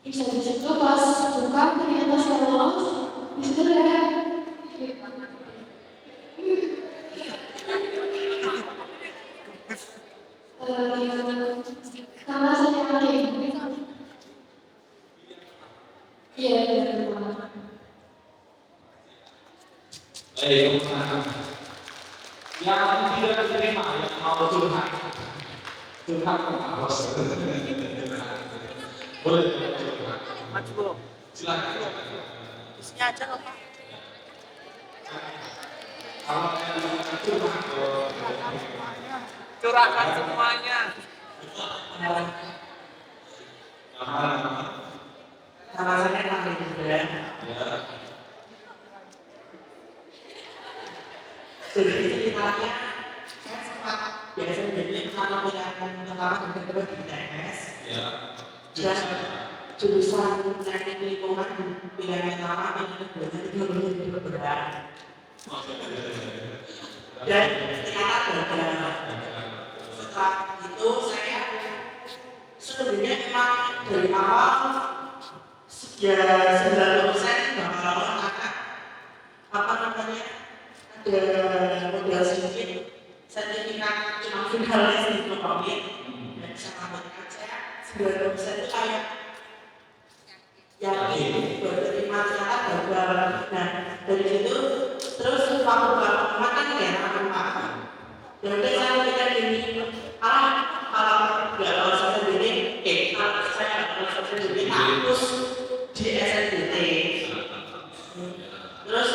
Terus habis itu pas buka ternyata saya lolos, di situ ada karena saya pakai iya benar. Baik, yang tidak diterima, yang mau Tuhan bos. Boleh Maju bro. silakan. Isinya aja loh Pak. Kalau Tuhan Curahkan semuanya. Nama saya Pak Hidran. Jadi ceritanya saya sempat biasa jadi karena punya tahun kedua di ITS. Ya. Dan jurusan teknik lingkungan pilihan pertama, pilihan kedua itu lebih berat. Dan ternyata gagal. Setelah itu saya sebenarnya memang dari awal ya 90% bakal apa namanya ada modal sedikit sertifikat cuma finalis di Covid dan bisa mengatakan saya 90% itu kayak yakin berterima ternyata gagal. Nah dari situ terus waktu bapak makan ya apa dan saya pikir ini kalau nggak usah sendiri kalau saya nggak usah sendiri hapus di SNBT. Terus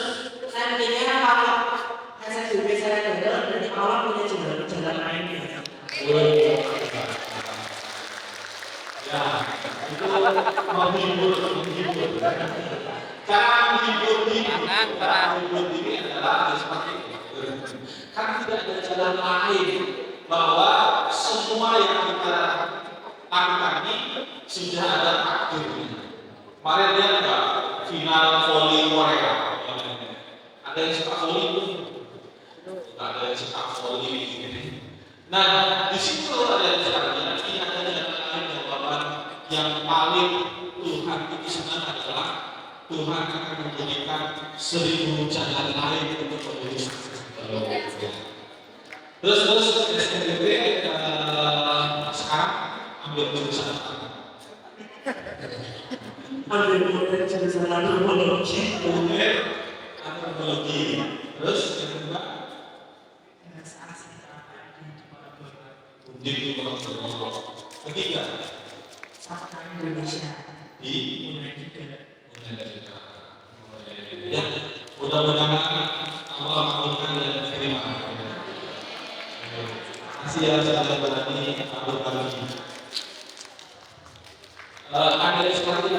saya pikirnya kalau SNBT saya gagal berarti Allah punya jalan lainnya. Ya, itu menghibur. Cara menghibur diri adalah seperti itu. Kan tidak ada jalan lain bahwa semua yang kita lakukan ini sudah ada takdirnya. Kemarin dia enggak final volley Korea. Ada yang suka volley pun, ada yang suka volley gitu. Nah, di situ ada jalannya. Ini ada jalan jawaban yang paling Tuhan itu sebenarnya adalah Tuhan akan memberikan 1000 jalan lain untuk menuju. Terus SNBT sekarang ambil jurusan apa? Ambil jurusan antropologi. Antropologi. Terus yang kedua? Ketiga? Sastra Indonesia. Di Universitas. Ya, mudah-mudahan Allah mengabulkan dan terima. Kasih ya sudah berani ambil pagi. Ada seperti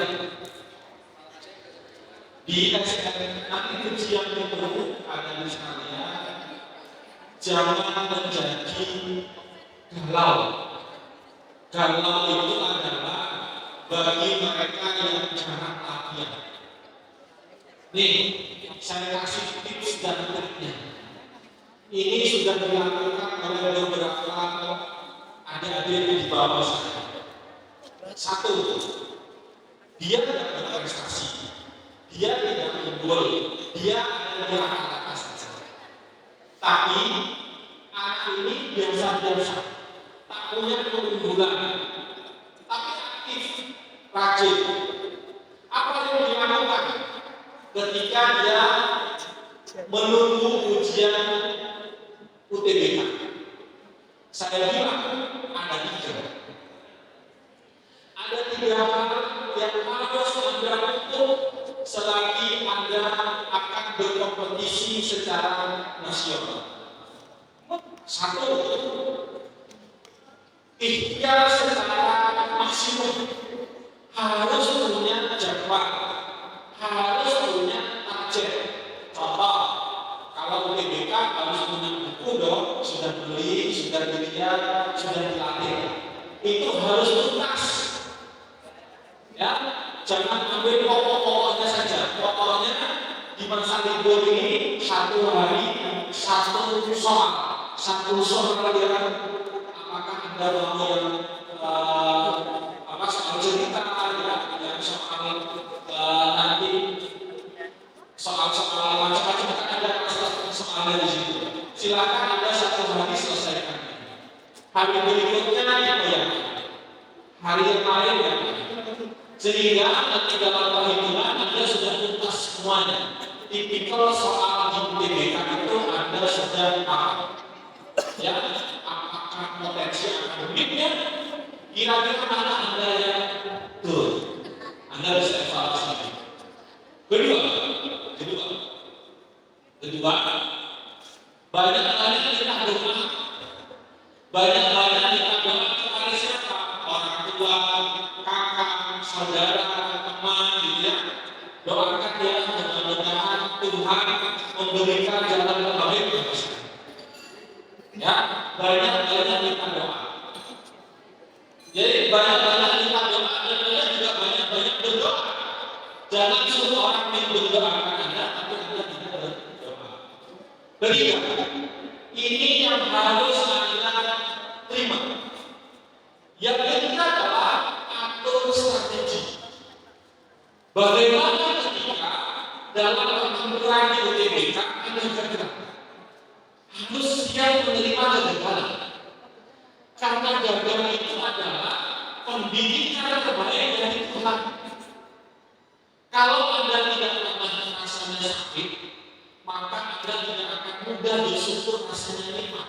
di SN nanti ujian itu ada misalnya jangan menjadi galau. Galau itu adalah bagi mereka yang jarang latihan. Nih, saya kasih tips dan triknya. Ini sudah dilakukan oleh beberapa adik-adik di bawah saya. Satu, dia tidak berprestasi, dia tidak unggul, dia ada di atas saja. Tapi anak ini biasa-biasa, tak punya keunggulan, tapi aktif, rajin. Apa yang dilakukan ketika dia menunggu ujian UTBK? Saya bilang ada 3. Ada 3 hal yang harus Anda lakukan selagi Anda akan berkompetisi secara nasional. 1, ikhtiar secara maksimum, harus punya jadwal, harus punya target. Contoh, kalau UTBK harus punya buku dong, sudah beli, sudah dilihat, sudah dilatih. Itu harus tuntas. Ya, jangan ambil pokok-pokoknya saja. Pokoknya di masa libur ini 1 hari 1 soal. 1 soal pelajaran. Apakah Anda mau yang soal cerita ya, yang soal nanti soal-soal macam-macam kan ada soalnya di situ. Silakan Anda 1 hari selesaikan. Hari berikutnya yang hari yang lain ya. Sehingga nanti dalam perhitungan Anda sudah tuntas semuanya. Tipikal soal di UTBK itu Anda sudah paham. Ya, apakah potensi akademiknya? Kira-kira mana Anda yang betul? Anda harus evaluasi. Kedua, banyak kita doa. Banyak kita doa kepada siapa? Orang tua, kakak, saudara, teman, gitu ya. Doakan dia mudah-mudahan Tuhan memberikan jalan terbaik bagi saya. Ya, banyak kita doa. Jadi banyak-banyak minta doa dan Anda juga banyak-banyak berdoa. Jangan suruh orang lain berdoakan Anda, tapi Anda tidak berdoa. Ketiga, ini yang harus Anda terima. Yang ketiga adalah atur strategi. Bagaimana ketika dalam memerangi UTBK Anda gagal? Harus siap menerima kegagalan. Karena gagal itu adalah pendidikan terbaik dari Tuhan. Kalau Anda tidak pernah rasanya sakit, maka Anda tidak akan mudah bersyukur rasanya nikmat.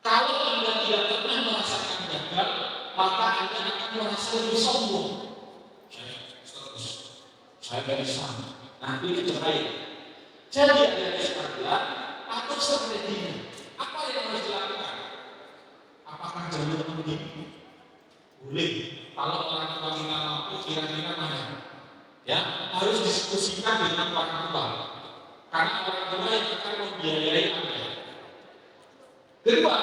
Kalau Anda tidak pernah merasakan gagal, maka Anda akan merasa lebih sombong. Saya tidak bisa, nanti kecerai. Jadi ada sekalian, atur strateginya. Apa yang harus dilakukan? Apakah jalur begini? Boleh. Kalau orang tua kita mampu, kira-kira mana? Ya, harus diskusikan dengan orang tua. Karena orang tua yang akan membiayai Anda. Kedua,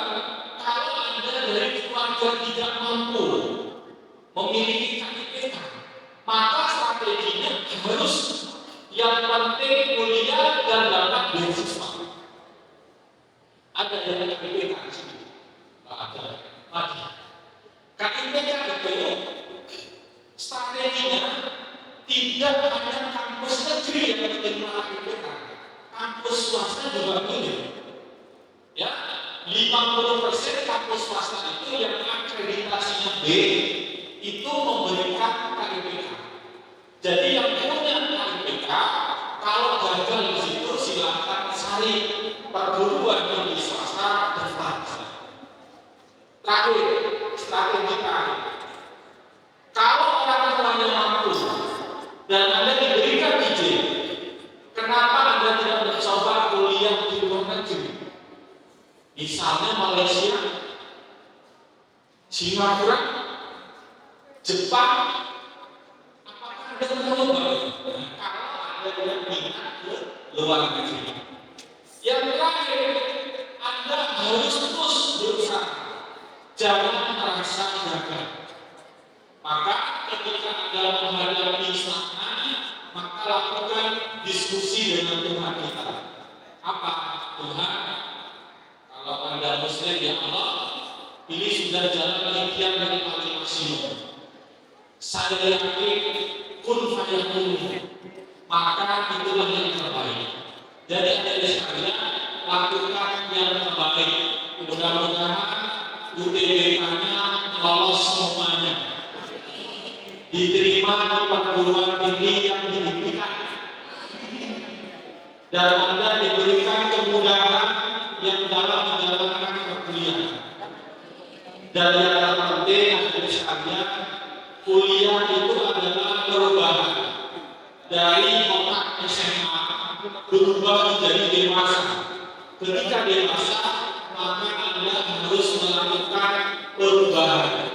kalau Anda dari keluarga tidak mampu memiliki KTP, maka strateginya harus yang penting kuliah dan dapat beasiswa. Ada yang KTP di sini? Ada. Mati. KTP itu strateginya tidak hanya kampus negeri yang menerima KTP, kampus swasta juga boleh. Ya, 50% kampus swasta itu yang akreditasinya B itu memberikan KTP. Jadi yang punya KTP, kalau gagal di situ silakan cari perguruan yang di swasta daftar. Terakhir, strategi terakhir. Kalau orang tuanya mampu dan Anda diberikan izin, kenapa Anda tidak mencoba kuliah di luar negeri? Misalnya Malaysia, Singapura, Jepang. Apakah Anda mencoba? Kalau Anda tidak minat ke luar negeri. Yang terakhir, Anda harus terus berusaha. Jangan merasa gagal. Maka ketika Anda menghadapi stagnan, maka lakukan diskusi dengan Tuhan kita. Apa? Tuhan, kalau Anda Muslim, ya Allah, ini sudah jalan impian dari paling maksimum. Saya yakin kun fayakun, maka itulah yang terbaik. Jadi ada sekalian, lakukan yang terbaik. Mudah-mudahan UTBK-nya lolos semuanya, diterima di perguruan tinggi yang diimpikan, dan Anda diberikan kemudahan yang dalam menjalankan perkuliahan. Dan yang terpenting adalah sekalian, kuliah itu adalah perubahan dari otak SMA berubah menjadi dewasa. Ketika dewasa, maka Anda harus melakukan perubahan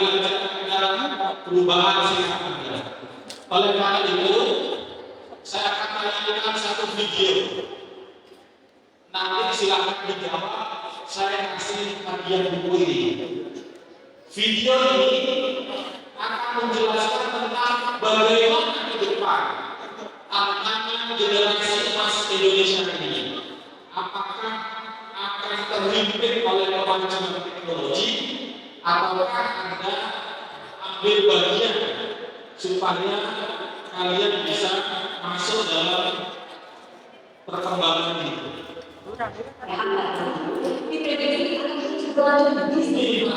belajar Anda, perubahan sikap Anda. Oleh karena itu, saya akan tayangkan satu video. Nanti silakan dijawab. Saya kasih hadiah buku ini. Video ini akan menjelaskan tentang bagaimana ke depan tantangan generasi emas Indonesia ini. Apakah akan terhimpit oleh kemajuan teknologi, ataukah Anda ambil bagian supaya kalian bisa masuk dalam perkembangan itu. Di PPD kita akan bisnis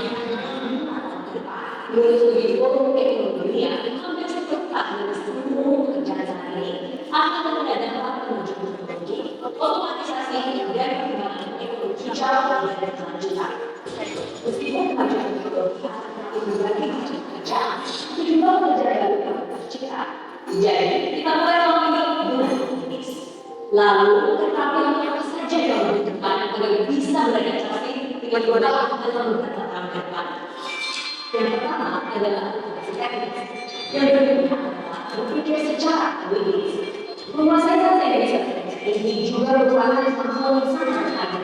melalui forum ekonomi yang hampir seperti dari seluruh pekerjaan sehari akan ada menuju teknologi, otomatisasi dan perkembangan teknologi jauh lebih berkelanjutan. Meskipun kemajuan teknologi akan berbagai macam pekerjaan, sejumlah pekerjaan baru yang tercipta. Jadi kita mulai memilih dengan kritis. Lalu keterampilan apa saja yang dibutuhkan agar bisa beradaptasi dengan berbagai dalam beberapa tahun ke depan. Yang pertama adalah teknis. Yang kedua adalah berpikir secara kritis. Menguasai bahasa Indonesia ini juga merupakan hal yang sangat berharga.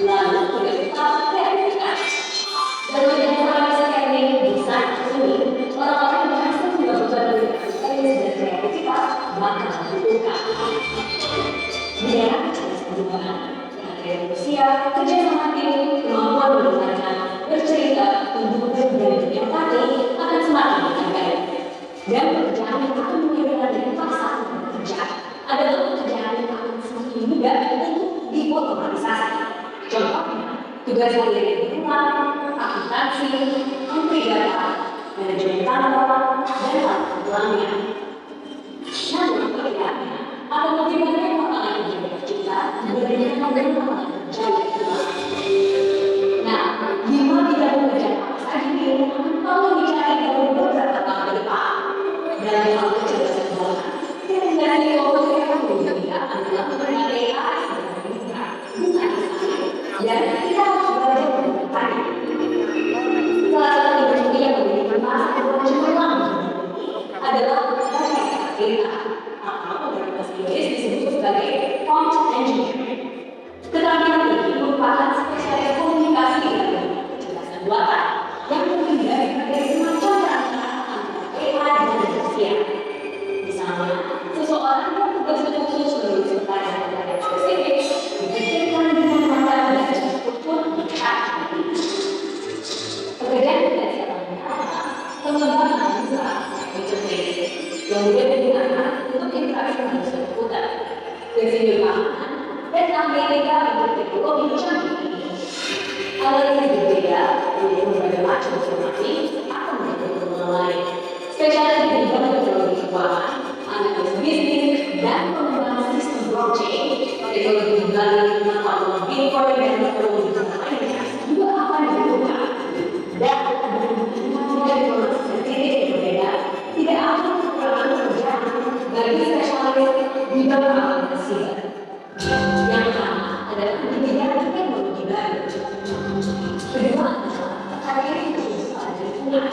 Lalu kedua kreativitas. Dan usia, kerja sama tim, kemampuan berbicara, bercerita, untuk dan berempati akan semakin dihargai. Dan pekerjaan yang akan menghilangkan dari paksaan bekerja adalah pekerjaan yang akan semakin mudah untuk diotomatisasi. Contohnya, tugas harian di rumah, akuntansi, entry data, manajemen kantor, dan hal lainnya. Namun, perbedaannya akan lebih banyak lapangan kerja tercipta dibandingkan dengan lapangan kerja yang hilang. Nah, 5 bidang pekerjaan apa saja ini kalau dicari dalam beberapa tahun ke depan. Dalam hal kecerdasan buatan, rekomendasi fokus yang berbeda adalah menggunakan AI sebagai mitra, bukan desain, dan kita harus belajar menggunakannya. Salah satu industri yang memiliki masa depan cemerlang adalah data atau dalam bahasa Inggris disebut sebagai prompt engineering. Keterampilan ini merupakan spesialis komunikasi dan kecerdasan buatan yang terdiri dari berbagai semacam perantaraan antara AI dan manusia. Misalnya, seseorang yang tugasnya khusus menulis pertanyaan spesifik dipikirkan dengan matang dan struktur ChatGPT. Pekerjaan berdasarkan data, pengembangan data, interface, yang mudah digunakan untuk interaksi manusia komputer, keseimbangan, dan Amerika untuk teknologi canggih ini. Analisis berbeda untuk berbagai macam informasi akan menjadi lain. Spesialis di bidang teknologi keuangan, analisis bisnis, dan pengembangan sistem blockchain, teknologi digital, pengetahuan Bitcoin dan teknologi lainnya juga akan dibutuhkan. Dan dari informasi sensitif yang berbeda, tidak ada kekurangan pekerjaan bagi spesialis bidang aplikasi. Yang pertama adalah di bidang teknologi baru. Kedua adalah terkait kebutuhan lingkungan.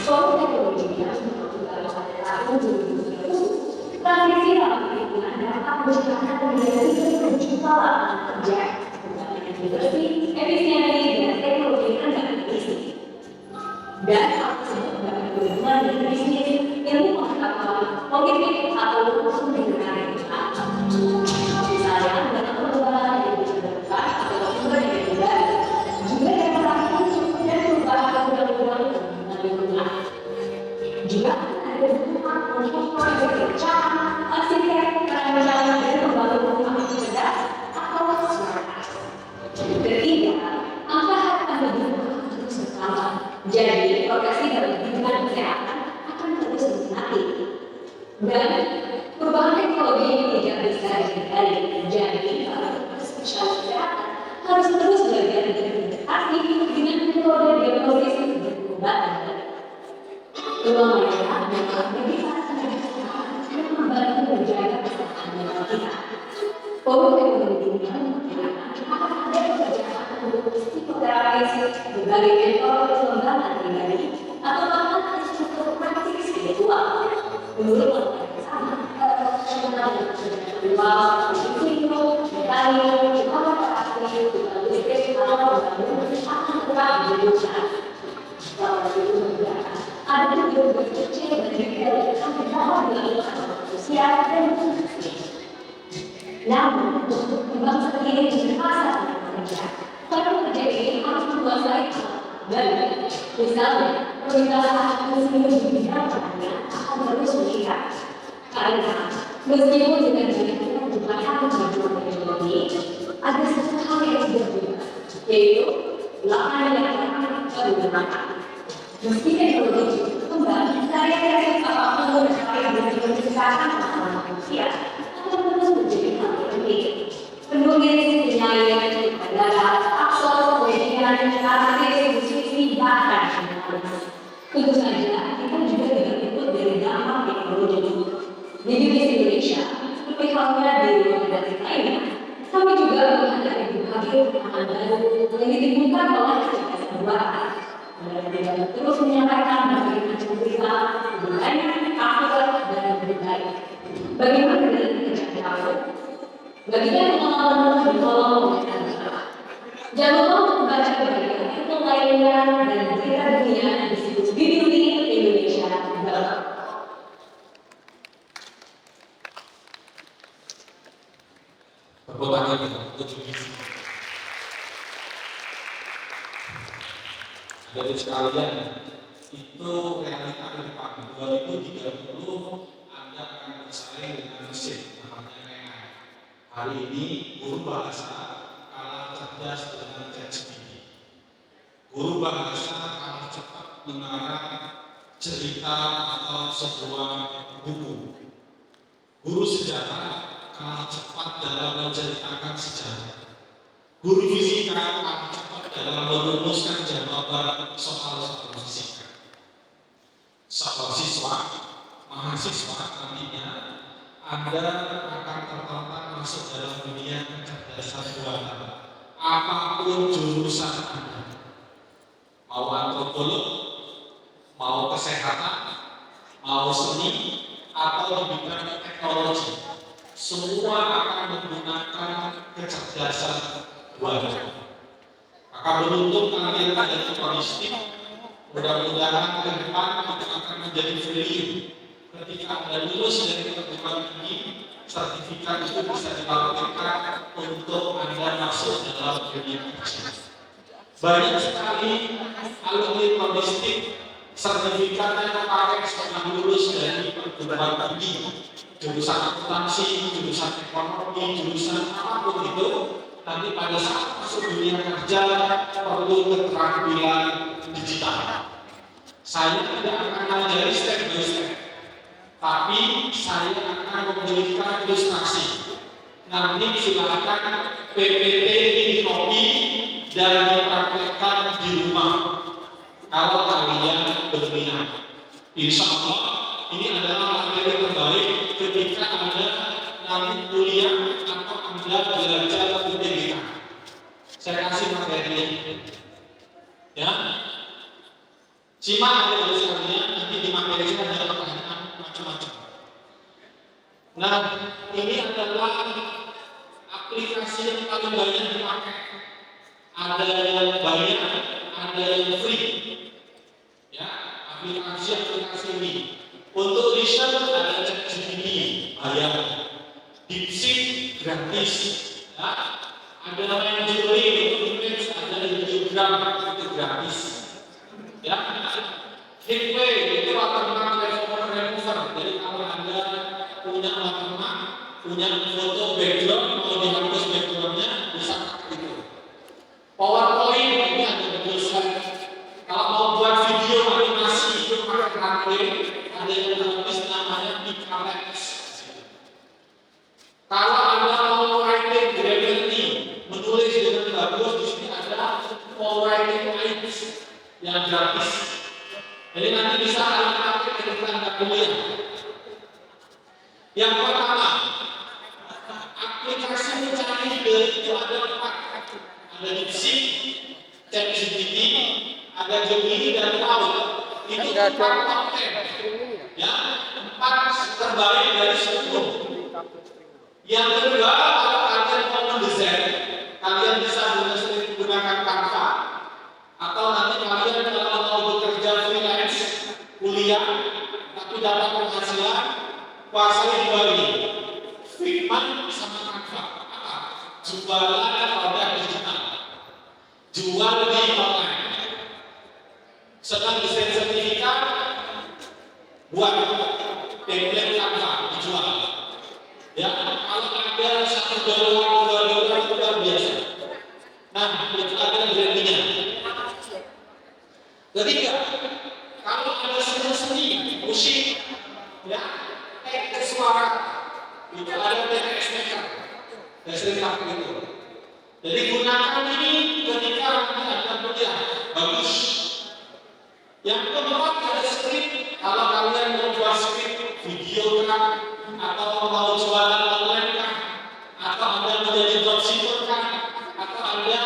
Suatu teknologi yang baru pada tahun 2020, transisi dalam lingkungan dapat menciptakan lebih dari 3 juta lapangan kerja, pengembangan energi bersih, efisiensi, dan teknologi rendah emisi. Dan hal tersebut dapat berhubungan dengan bisnis, ilmu pengetahuan, politik, atau sumber daya alam. Misalnya, dalam pengembangan yang bisa dilakukan atau sumber daya baru, juga dapat melakukan dan perubahan undang-undang perlindungan lingkungan. Juga ada kebutuhan untuk proyek rencana, arsitek, perencanaan, dan pembangunan rumah cerdas atau smart. Ketiga, angka harapan hidup akan terus bertambah. Jadi, progresi dalam bidang kesehatan akan terus dinikmati. Dan perubahan teknologi ini tidak bisa dihindari. Jadi, para spesialis kesehatan harus terus belajar dan beradaptasi dengan metode diagnosis dan pengobatan. Peluang mereka adalah bagi para tenaga kesehatan yang membantu menjaga kesehatan mental kita. Forum teknologi ini memperkirakan akan ada pekerjaan untuk psikoterapis, berbagai metode pengembangan pribadi, atau bahkan instruktur praktik spiritual. Menurut laporan yang sama, para profesional yang bekerja luar, psikolo, mekanik, psikoterapi, tukang listrik, atau pembangunan akan tetap dibutuhkan. Laporan itu menunjukkan ada juga bekerja yang terdiri dari beberapa bidang sosial dan fungsi. Namun, untuk bangsa ini di pasar pekerja, para pekerja ini harus menguasai dan misalnya, permintaan mesin di bidang pertanian akan terus meningkat. Karena meskipun dengan banyaknya jumlah yang berjuang teknologi, ada satu hal yang tidak berubah, yaitu lapangan yang akan digunakan. Meski teknologi berkembang, karya-karya apapun terkait dengan kesehatan manusia akan terus menjadi hal yang penting. Penulis, penyair, bandara, aktor, komedian, artis, musisi, bahkan jurnalis. Tentu saja, kita juga tidak luput dari dampak teknologi. Di bisnis Indonesia, seperti halnya di organisasi lainnya, kami juga menghadapi berbagai tantangan baru yang ditimbulkan oleh kecerdasan buatan. Dan terus menyampaikan berbagai macam berita, budaya, aktor, dan budaya. Bagaimana dengan pekerjaan kamu? Bagikan pengalaman di kolom komentar bersama. Jangan lupa untuk membaca berbagai artikel lainnya dan berita dunia di situs BBC Indonesia. Tepuk tangan untuk BBC. Dari sekalian itu realita ke depan 2030 Anda akan bersaing dengan mesin namanya AI. Hari ini guru bahasa kalah cerdas dengan ChatGPT. Guru bahasa kalah cepat mengarang cerita atau sebuah buku. Guru sejarah kalah cepat dalam menceritakan sejarah. Guru fisika kalah cepat dalam merumuskan jawaban soal-soal fisika. Soal siswa, mahasiswa nantinya Anda akan tertantang masuk dalam dunia kecerdasan buatan. Apapun jurusan Anda, mau antropolog, mau kesehatan, mau seni, atau di bidang teknologi, semua akan menggunakan kecerdasan buatan. Maka beruntung kalian ada humanistik, mudah-mudahan ke depan itu akan menjadi value. Ketika Anda lulus dari perguruan tinggi, sertifikat itu bisa dipakai untuk Anda masuk dalam dunia kerja. Banyak sekali alumni humanistik sertifikatnya terpakai setelah lulus dari perguruan tinggi, jurusan akuntansi, jurusan ekonomi, jurusan apapun itu, nanti pada saat masuk dunia kerja perlu keterampilan digital. Saya tidak akan mengajari step by step, tapi saya akan memberikan ilustrasi. Nanti silakan PPT ini copy dan dipraktekkan di rumah. Kalau kalian berminat, insya Allah ini adalah materi terbaik ketika Anda nanti kuliah atau Anda belajar UTBK. Saya kasih materinya, ya. Simak aja sekalian, nanti di materinya ada pertanyaan macam-macam. Nah, ini adalah aplikasi yang paling banyak dipakai. Ada yang bayar, ada yang free. Ya, aplikasi ini. Untuk riset ada ChatGPT, bayar. DeepSeek gratis. Ya, ada Midjourney untuk image, ada Instagram itu gratis. Ya, Hitway itu watermark remover. Jadi kalau Anda punya watermark, punya foto background, mau dihapus backgroundnya bisa itu. PowerPoint ini ada tulisan. Kalau mau buat video animasi itu pakai Runway, ada yang tulis namanya Picalex. Kalau Anda mau writing grammarly, menulis dengan bagus, di sini ada writing aids yang gratis. Jadi nanti bisa Anda pakai ketika Anda kuliah. Yang pertama, aplikasi mencari ide itu ada 4. Ada DeepSeek, ChatGPT, ada Gemini dan Cloud. Itu 4 top 10. Ya, 4 terbaik dari 10. Yang kedua, kalau kalian mau mendesain, kalian bisa menggunakan Canva. Atau nanti kalian kalau mau bekerja freelance, kuliah, tapi dapat penghasilan, kuasai 2 ini. Figma sama Canva. Apa? Jualan produk digital. Jual di online. Setelah desain sertifikat, buat template Canva dijual. Ya, kalau ada $1, $2 itu luar biasa. Nah, itu ada brandingnya. Ketiga, kalau ada seni, musik, ya, teknik suara, itu ada TTS Maker. Saya sering pakai itu. Jadi gunakan ini ketika nanti Anda kuliah, bagus. Yang keempat ada skrip. Kalau kalian mau buat skrip video kan, atau mau jualan online kan, atau Anda menjadi dropshipper kan, atau Anda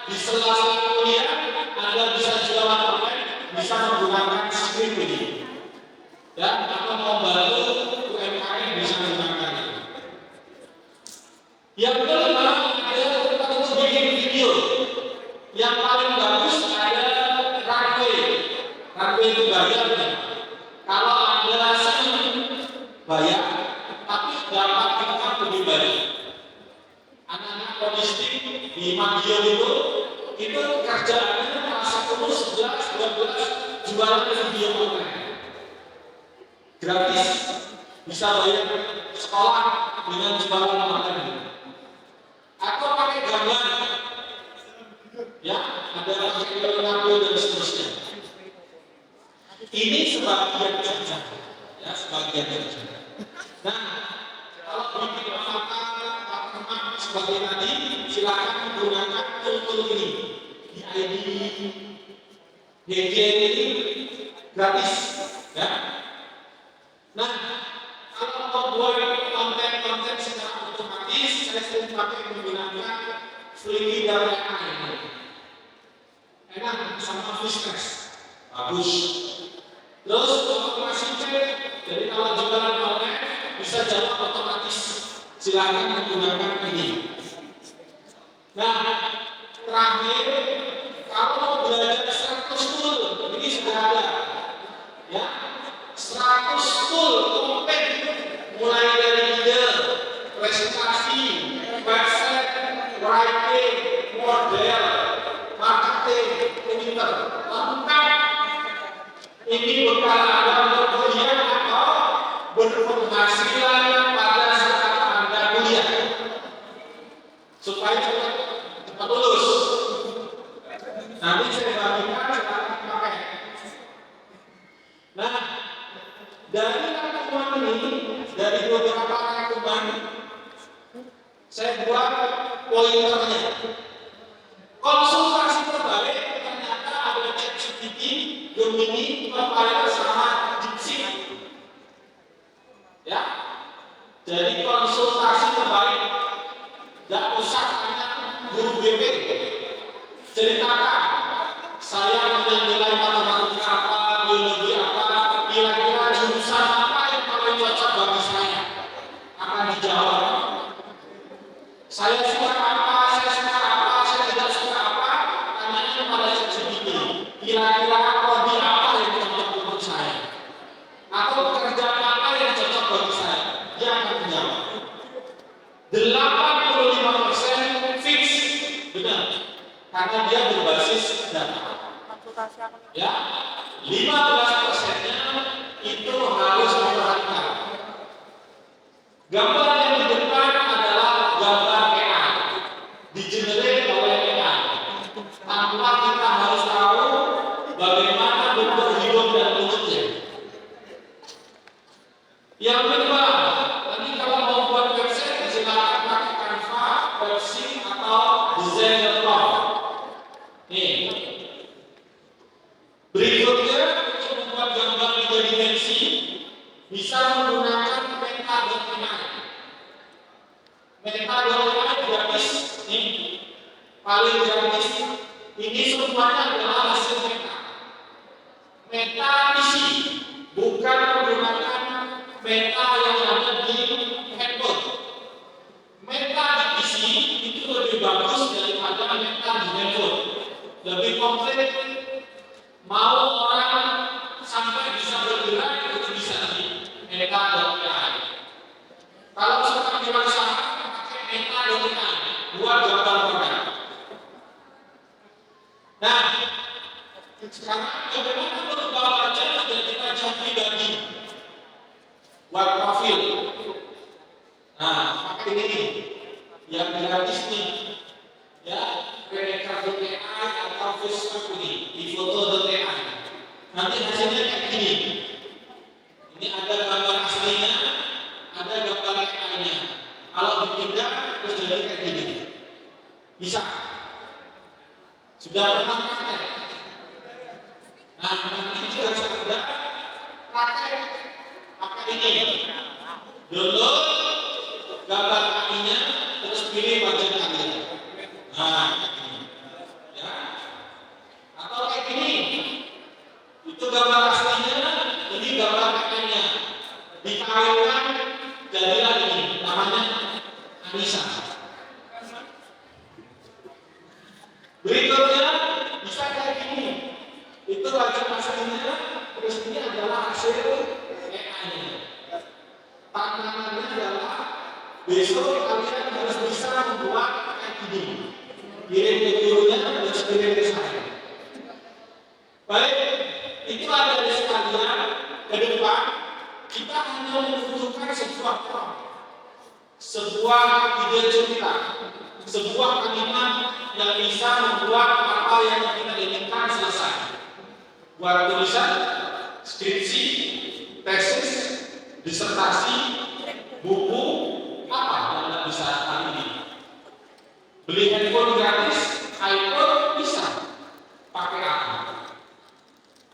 di sela-sela kuliah Anda bisa jualan online, bisa menggunakan skrip ini. Ya, atau mau bantu UMKM bisa menggunakan itu. Yang kelima ada untuk bikin video. Yang paling bagus ada Runway itu bayar ya. Kalau Anda senang bayar, tapi dapat income lebih banyak. Anak-anak logistik di Madiun itu kerjaannya merasa penuh 11, 12 jualan video online. Gratis. Bisa bayar sekolah dengan jualan online. Atau pakai gambar. Ya, ada pakai Leonardo dan seterusnya. Ini sebagian saja. Ya, sebagian saja. Nah, kalau bikin avatar sebagai tadi, silakan menggunakan tool ini. Di ID, DG ini gratis, ya. Nah, kalau mau buat konten-konten secara otomatis, saya sering pakai menggunakan Flickr dan AI. Enak sama Fishcast, bagus. Terus otomasi cek, jadi kalau jualan online bisa jawab otomatis. Silakan menggunakan ini. Nah, terakhir, kalau mau belajar 100 tool, ini sudah ada, ya, 100 tool komplit, mulai dari ide, presentasi, website, writing, model, marketing, Twitter, lengkap. Ini bekal Anda untuk kuliah atau berpenghasilan pada saat Anda kuliah, supaya cepat lulus. Nanti saya bagikan cara pakai. Nah, dari rangkuman ini, dari beberapa rangkuman, saya buat pointernya. Konsultasi terbaik ternyata ada ChatGPT, Gemini, Copilot sama DeepSeek. Ya, jadi konsultasi terbaik. Tidak usah tanya guru BP. Ceritakan, saya punya nilai matematika apa, biologi apa, kira-kira jurusan apa yang paling cocok bagi saya. Akan dijawab. Saya suka apa, saya suka apa, saya tidak suka apa, tanyanya pada ChatGPT. Kira-kira hobi apa yang cocok untuk saya? Atau pekerjaan apa yang cocok bagi saya? Dia akan menjawab. 85% fix, benar. Karena dia berbasis data. Ya, 15%-nya itu harus diperhatikan. Gambar yang di depan adalah gambar AI, di-generate oleh AI. Tanpa kita harus tahu bagaimana bentuk hidung dan mulutnya. Yang kedua, nanti kalau mau buat website, silakan pakai Canva, Website atau Design.com. Nih. Berikutnya, untuk membuat gambar 3 dimensi, bisa menggunakan Meta.ai. Meta.ai gratis, nih, paling gratis. Ini semuanya adalah hasil Meta. Meta isi, bukan menggunakan Meta yang ada di handphone. Meta isi itu lebih bagus daripada Meta di handphone. Lebih komplit. Mau orang sampai bisa bergerak itu bisa di Meta.ai. Kalau suka dirasakan pakai Meta.ai buat gambar produk. Nah, sekarang bagaimana merubah wajah menjadi wajah pribadi buat profil. Nah, pakai ini yang gratis nih, ya, Creator.ai atau Facebook ini, di foto.ai. Nanti hasilnya kayak gini. Ini ada gambar aslinya, ada gambar AI-nya. Kalau dipindah terus jadi kayak gini. Bisa. Sudah pernah pakai. Nah, nanti juga sudah pakai ini. Download gambar AI-nya, terus pilih wajah kalian. Nah, ini. Ya. Atau kayak gini. Itu gambar aslinya, ini gambar AI-nya. Dikawinkan, jadilah ini. Namanya Anissa. Berikutnya, bisa kayak gini. Itu wajah aslinya, terus ini adalah hasil AI-nya. Tantangannya adalah besok kalian harus bisa membuat kayak gini. Kirim ke gurunya, terus kirim ke saya. Baik, itu ada di sekalian. Ke depan kita hanya membutuhkan sebuah ide cerita, sebuah kalimat yang bisa membuat apa yang kita inginkan selesai. Buat tulisan, skripsi, tesis, disertasi, buku, apa yang Anda bisa hari ini? Beli handphone gratis, iPhone bisa. Pakai apa?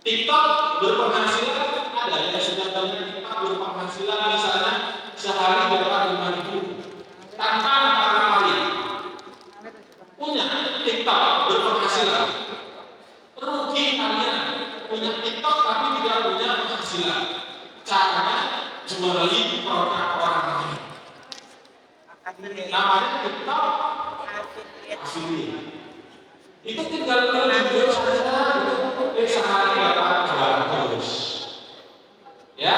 TikTok berpenghasilan, ada yang sudah banyak TikTok berpenghasilan misalnya sehari dapat 5.000 tanpa barang lain. Punya TikTok berpenghasilan. Rugi kalian punya TikTok tapi tidak punya penghasilan. Caranya jual beli produk orang lain. Namanya TikTok asli. Itu tinggal video saja, sehari dapat 200. Ya,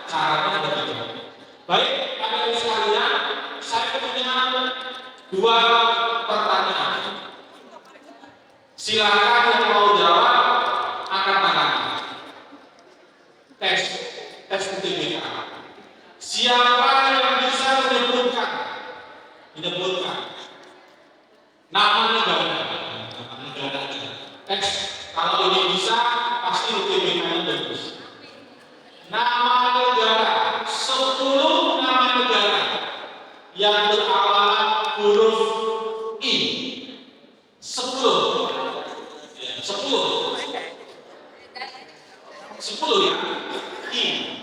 caranya begitu. Baik, adik-adik sekalian, saya punya 2 pertanyaan. Silakan yang mau jawab angkat tangan. Tes UTBK. Siapa yang bisa menyebutkan nama negara? Kalau ini bisa, pasti UTBK-nya bagus. Nama negara, 10 nama negara yang berawalan huruf I. 10 ya, I.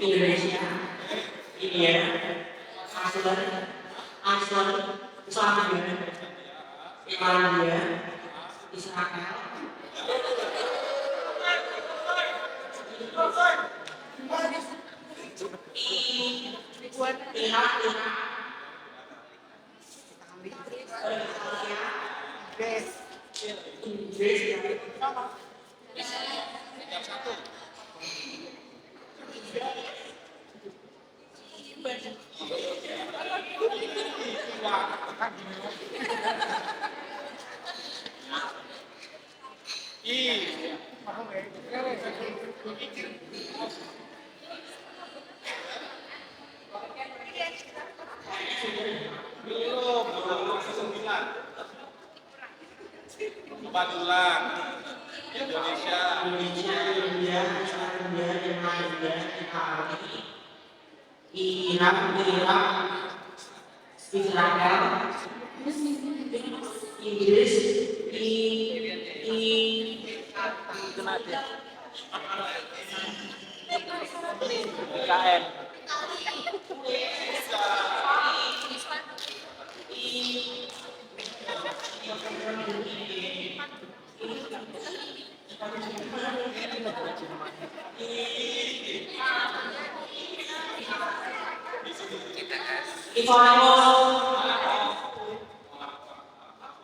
Indonesia, India, Iceland, Islandia, Irlandia, Israel, Irak, Inggris, Badulan, Indonesia, India, Islandia, Irlandia, Irak, Israel, Inggris, KN.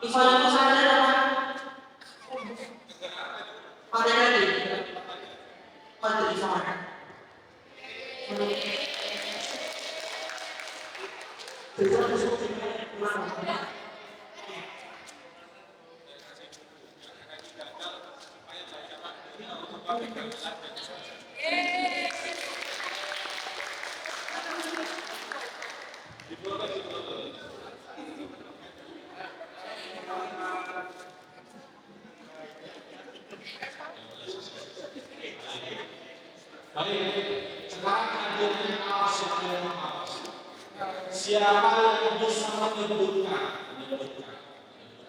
Ivanemos ada lagi. Pada di sana. Baik, sekarang hadirnya awas yang awas. Siapa yang bisa menyebutkan?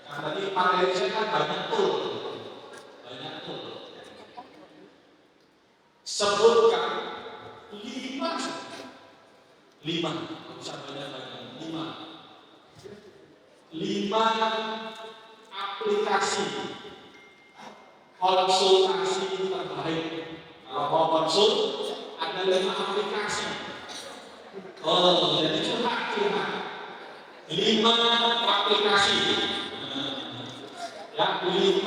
Karena di materi saya kan banyak tool. Sebutkan 5 bisa banyak 5 aplikasi konsultasi terbaik. Kalau mau konsul ada 5 aplikasi. Jadi curhat 5 aplikasi. Ya, 5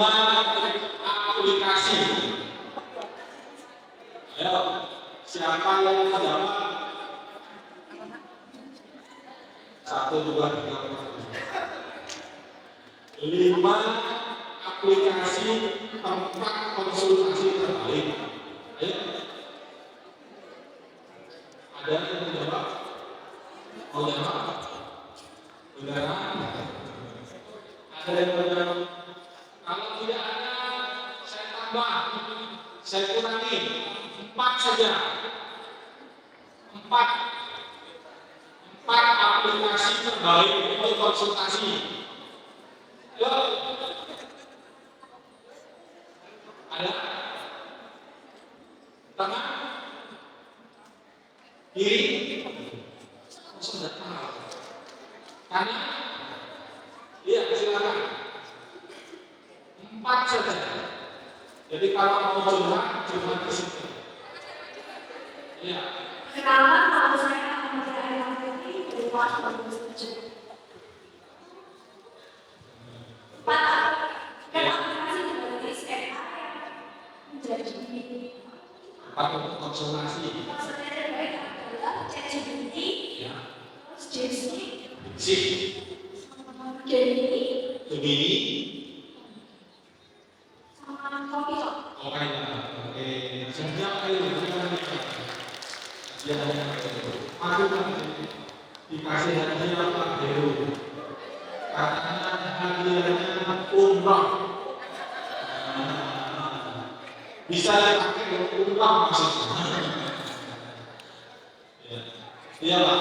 aplikasi. Ayo, Siapa yang menjawab? 1, 2, 3, 4, 5 aplikasi tempat konsultasi terbaik. Ayo. Ada yang menjawab? Mau jawab? Beneran? Ada yang menjawab? Kalau tidak ada, saya tambah, saya kurangi 4 saja. 4 aplikasi terbaik untuk konsultasi. Yuk. Ada? Tengah? Kiri? Sudah tahu. Kanan? Iya, silakan. 4 saja. Jadi kalau mau curhat di situ. Iya. Kenalan kalau saya akan mencari aktivitas di luar kampus tersebut. 4 dan aplikasi berbagai SMA yang menjadi 4 untuk konsultasi. maksudnya terbaik adalah ChatGPT, terus DeepSeek, Gemini, sama Copilot. oke, sebenarnya aku dikasih hadiah Pak Heru, katanya hadiahnya umroh, bisa dipakai untuk umroh maksudnya. Iya Pak.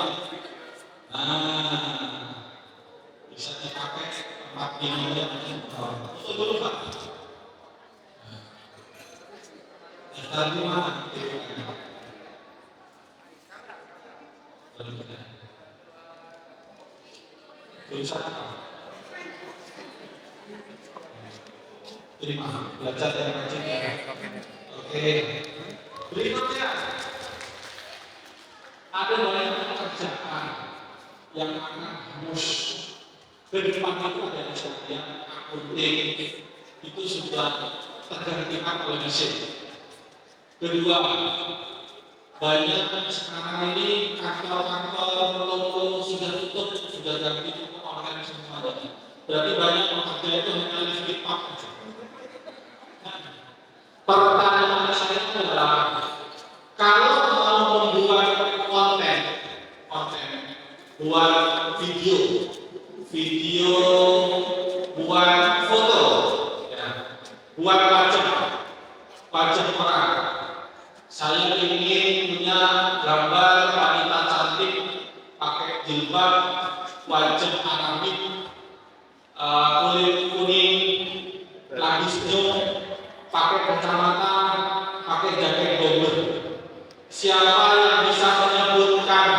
Bisa dipakai tempat ini ya. Itu dulu Pak. Daftar di mana? Bisa. Terima. Belajar dari rajin. Oke. Berikutnya. Ada banyak pekerjaan yang akan harus ke depan itu ada misalnya akunting itu sudah tergantikan oleh mesin. Kedua, banyak sekarang ini kantor-kantor toko sudah tutup, sudah ganti toko online semuanya. Berarti banyak pekerja itu hanya lift up saja. Pertanyaan saya adalah kalau mau membuat konten, buat video, buat foto, ya, buat wajah orang. Saya ingin punya gambar wanita cantik pakai jilbab, wajah Arabik, kulit kuning, lagi senyum, pakai kacamata, pakai jaket double. Siapa yang bisa menyebutkan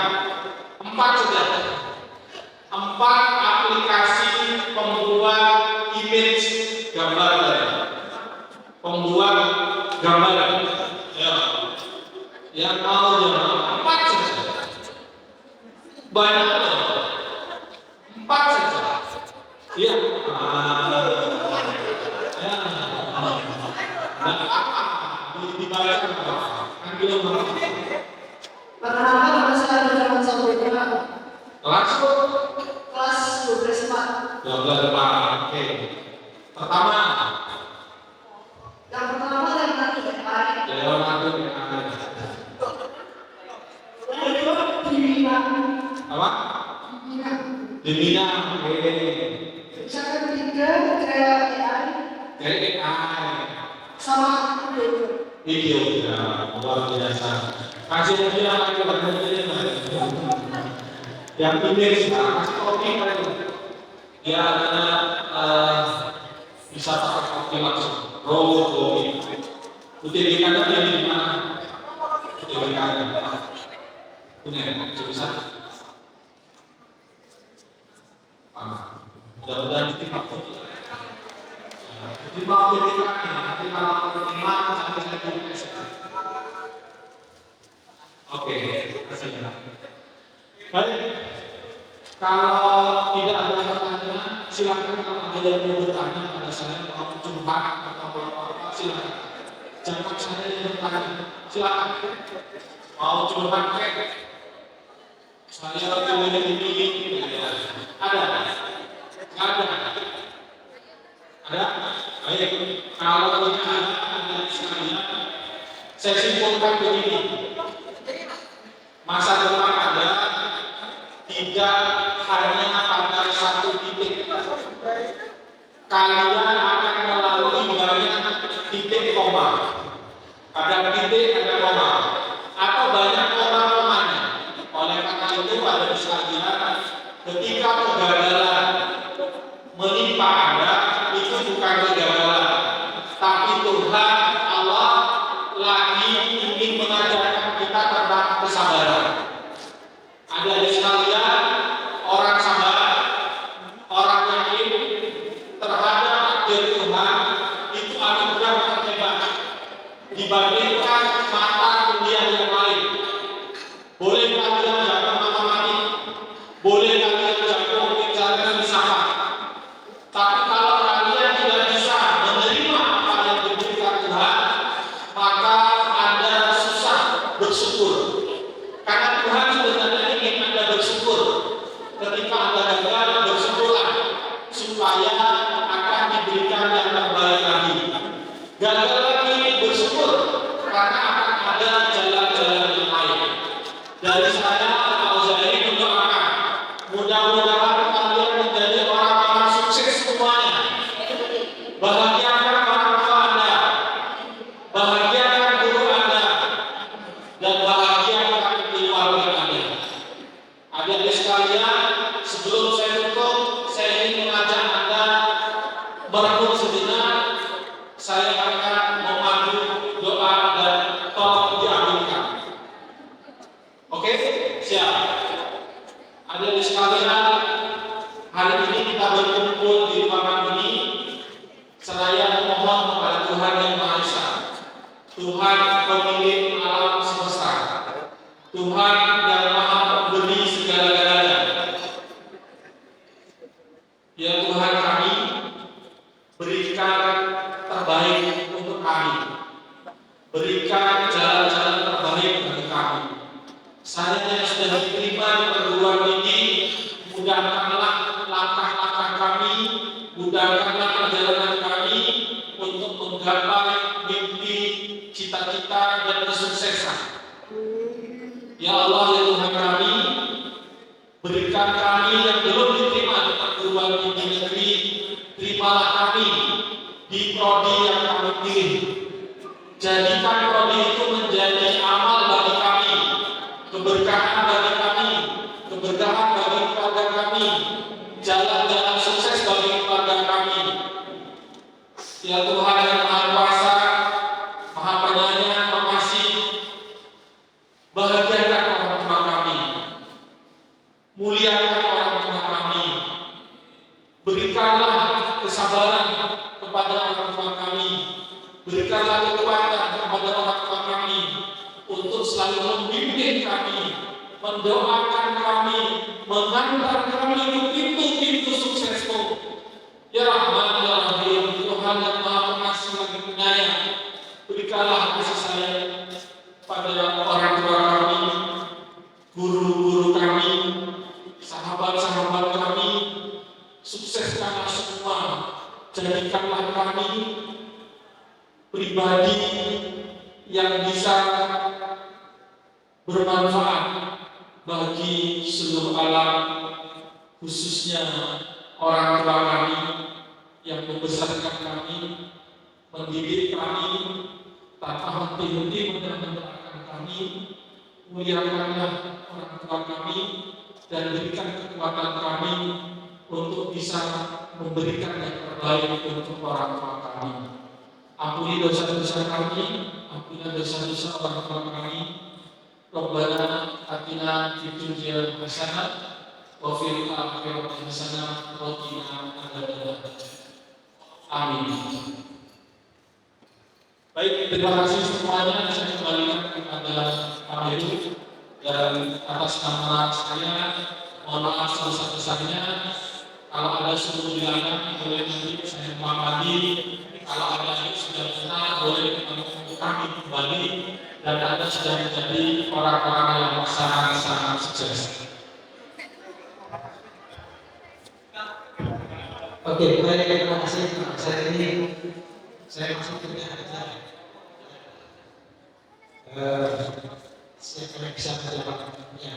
4 saja? 4 aplikasi pembuat image gambar tadi. Pembuat gambar. Ya. Yang mau jawab 4 saja. Banyak loh. 4 saja. Iya. Dibaca kan belum. Perkenalkan nama saya Abdurrahman Saputra. Langsung. Kelas 12 Pak. Oke. Pertama. Yang pertama yang tadi AI. Leonardo Yang kedua Dimina. apa? Dimina. Oke. Yang ketiga kayak AI sama Video ya, luar biasa. Kasih lagi yang lagi berhenti. Yang ini kasih kopi dia ada bisa pakai kopi langsung. Robot kopi. Utilikannya dia di mana? Utilikannya. Punya bisa. Mudah-mudahan itu waktu. Di bawah kita nanti kalau pertemuan sampai saya. Oke, kasih ya. Baik. Kalau tidak ada pertanyaan, silakan kalau ada yang mau bertanya pada saya, mau curhat atau apa silakan. Jangan saya yang bertanya, silakan. Mau curhat kek? Saya pilih ini. Ada? Nggak ada? Ada? Baik. Kalau tidak ada sekalian, saya simpulkan begini. Masa depan Anda tidak hanya pada satu titik. Kalian akan melalui banyak titik koma. Ada titik, ada koma, atau banyak koma-komanya. Oleh karena itu pada sekalian, ketika kegagalan menimpa Anda, itu bukan kegagalan, tapi Tuhan Allah lagi ingin mengajarkan kita tentang kesabaran. Ada di sekalian, orang sabar, orang yakin terhadap takdir Tuhan itu anugerah terhebat dibandingkan mata kuliah yang lain. Boleh kalian jago matematik, boleh kalian jago pelajaran filsafat, tapi kalau kalian tidak bisa menerima apa yang diberikan Tuhan, maka Anda susah bersyukur. Karena Tuhan sebenarnya ingin Anda bersyukur. Ketika Anda gagal, bersyukurlah supaya akan diberikan yang terbaik lagi. Gagal lagi, bersyukur karena akan ada jalan-jalan yang lain. Dari saya, Pak Zaini mendoakan, mudah-mudahan kalian menjadi orang-orang sukses semuanya. Bahagiakan orang tua Anda, bahagiakan guru Anda, dan bahagiakan keluarga Anda. Adik-adik sekalian, sebelum saya tutup, saya ingin mengajak Anda merenung sejenak. Saya akan memandu doa dan tolong diambilkan. Oke, siap. Adik-adik sekalian, hari ini kita berkumpul di ruangan ini seraya memohon kepada Tuhan yang Maha Esa, Tuhan pemilik alam semesta, Tuhan yang Maha Pemberi segala-galanya. Ya Tuhan kami, berikan terbaik untuk kami, berikan jalan-jalan terbaik bagi kami. Saya yang sudah diterima di perguruan tinggi, mudahkanlah langkah-langkah kami, mudahkanlah perjalanan kami untuk menggapai mimpi, cita-cita, dan kesuksesan. Ya Allah, ya Tuhan kami, berikan kami yang belum diterima di perguruan tinggi negeri, terimalah kami di prodi yang kami pilih. Jadikan prodi itu menjadi amal bagi kami, keberkahan bagi kami, keberkahan bagi keluarga kami, jalan-jalan sukses bagi keluarga kami. Ya Tuhan yang Maha Kuasa, Maha Penyayang, Pengasih, bahagiakan orang tua kami, muliakan orang tua kami, berikanlah kesabaran kepada orang tua kami, berikanlah kekuatan kepada orang tua kami untuk selalu membimbing kami, mendoakan kami, mengantar kami ke pintu-pintu suksesmu. Ya Rahman, ya Rahim, Tuhan yang Maha Pengasih lagi Penyayang, berikanlah kasih sayang pada orang tua kami, guru-guru kami, sahabat-sahabat kami, sukseskanlah semua, jadikanlah kami pribadi yang bisa bermanfaat bagi seluruh alam, khususnya orang tua kami yang membesarkan kami, mendidik kami, tanpa henti-henti mendoakan kami. Muliakanlah orang tua kami dan berikan kekuatan kami untuk bisa memberikan yang terbaik untuk orang tua kami. Ampuni dosa-dosa kami, ampuni dosa-dosa orang tua kami. Rabbana atina fid dunya hasanah wa fil akhirati hasanah wa qina adzabannar. Amin. Baik, terima kasih semuanya. Saya kembalikan kepada Pak Heru, dan atas nama saya mohon maaf sebesar-besarnya. Kalau ada suatu bilangan boleh nanti saya memahami. Kalau ada yang sudah benar boleh kami kembali dan Anda sudah menjadi orang-orang yang sangat-sangat sukses. Oke, baik, terima kasih. Saya ini saya masuk ke aja. Siapa yang bisa menjawabnya?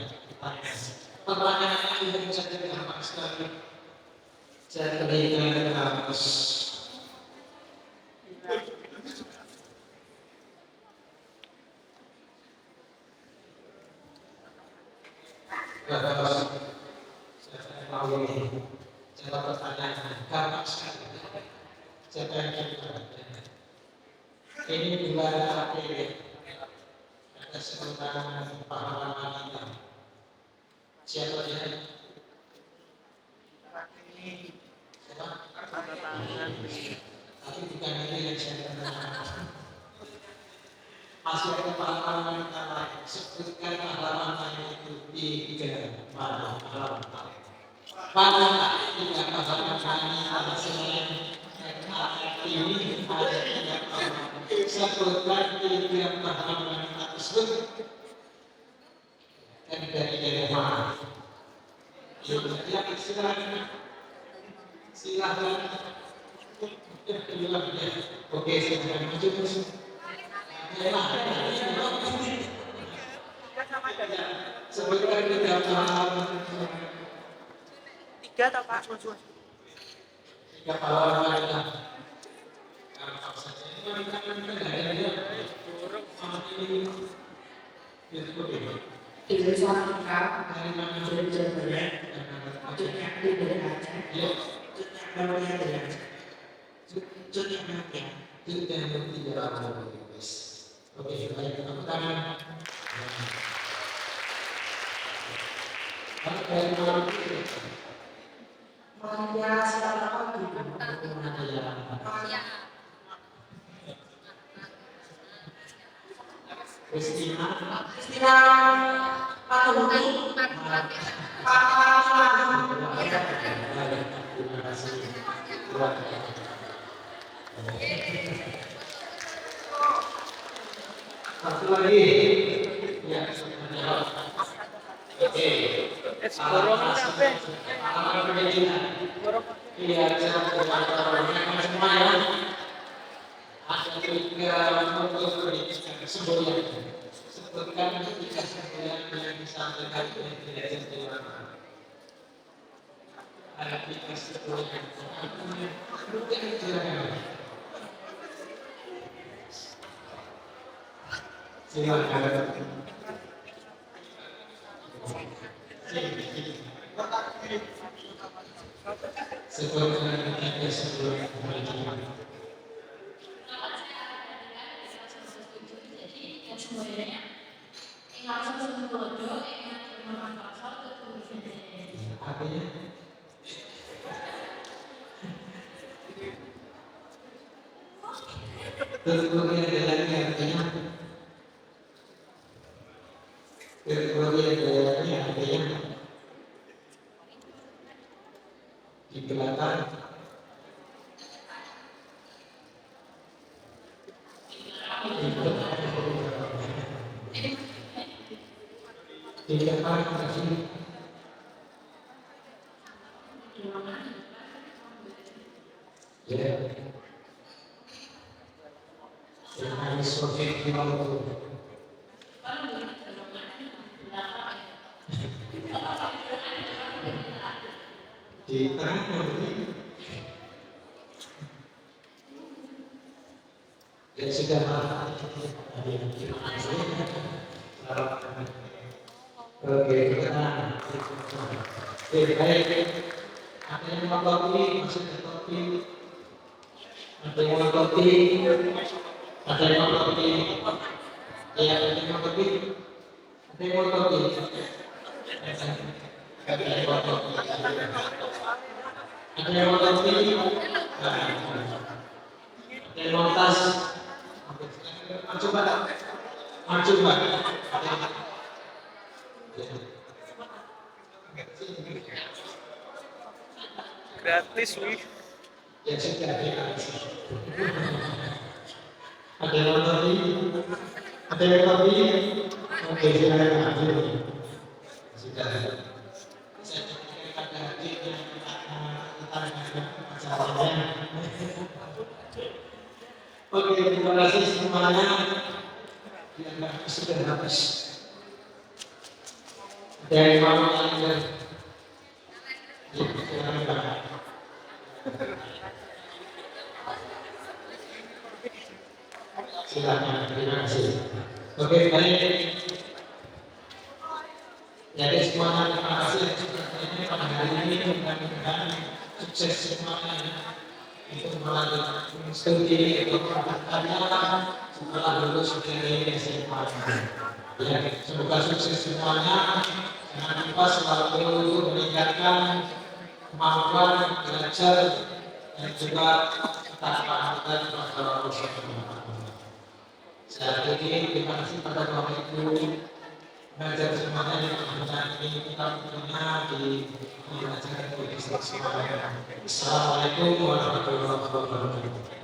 Pertanyaan yang saja gampang sekali. Saya teringat harus saya tahu ini. Saya pertanyaan gampang sekali. Siapa yang menjawabnya? Ini bulan April. Ada seorang pahlawan wanita. Siapa dia? Siapa? Tapi bukan ini yang saya kenal. Masih ada pahlawan wanita lain. Sebutkan pahlawan lain itu tiga pahlawan. Wanita tiga pahlawan wanita selain ini ada tiga pahlawan. Sebutkan tiga pahlawan wanita tersebut. Dan dari mana? Ya, silakan. Oke, silakan maju terus. Sebutkan tiga pahlawan. Tiga atau Pak? Tiga pahlawan wanita. Gampang saja. Ini wanita nggak ada dia. Sama ini. Dari Sumatera, Dari mana? dari Jawa Barat, Cutnya dari Aceh, Cutnya Barunya dari Aceh, Cutnya Makia. Tiga yang tiga pahlawan. Oke, baik, tepuk tangan. Dari mana? Makia siapa lagi? Kristina. Kristina Patulungi, Pak Terima kasih. Satu lagi. Ya, oke. Alamat perizinan. Iya, semua ya. Ada tiga foto pendidikan sebulan. Sebutkan tiga sebulan yang disampaikan oleh direktur Dewan. Ada tiga sebulan. Silakan. Sebutkan tiga sebulan pendidikan. Artinya teknologi adalah artinya di belakang di depan kasih ya yang Soviet Union di tengah dan sudah oke tenang. Oke, baik. Ada yang mau kopi, masuk ke kopi. Ada yang mau kopi, ada yang mau kopi. Ya, ada yang mau kopi. Ada yang mau kopi. Ada yang mau kopi. Ada yang mau kopi. Ada yang mau tas. Maju Pak. Maju Pak. Gratis, wih. Ya sudah. Ada yang tadi? Ada yang tadi? Oke, silakan hadir. Sudah. Saya pikir ada hadir yang kita acaranya. Oke, terima kasih semuanya. Yang sudah habis. Ada yang mau lanjut? Silakan, terima kasih. Oke, baik. Jadi semuanya terima kasih seperti pada hari ini mudah-mudahan sukses semuanya. Itu melanjutkan studi itu karya setelah lulus dari SMA. Ya, semoga sukses semuanya. Jangan lupa selalu meningkatkan kemampuan belajar dan juga ketaatan kepada Allah Subhanahu wa Ta'ala. Saya pikir terima kasih pada Bapak Ibu belajar semuanya di pembelajaran ini kita punya di pelajaran semuanya. Assalamualaikum warahmatullahi wabarakatuh.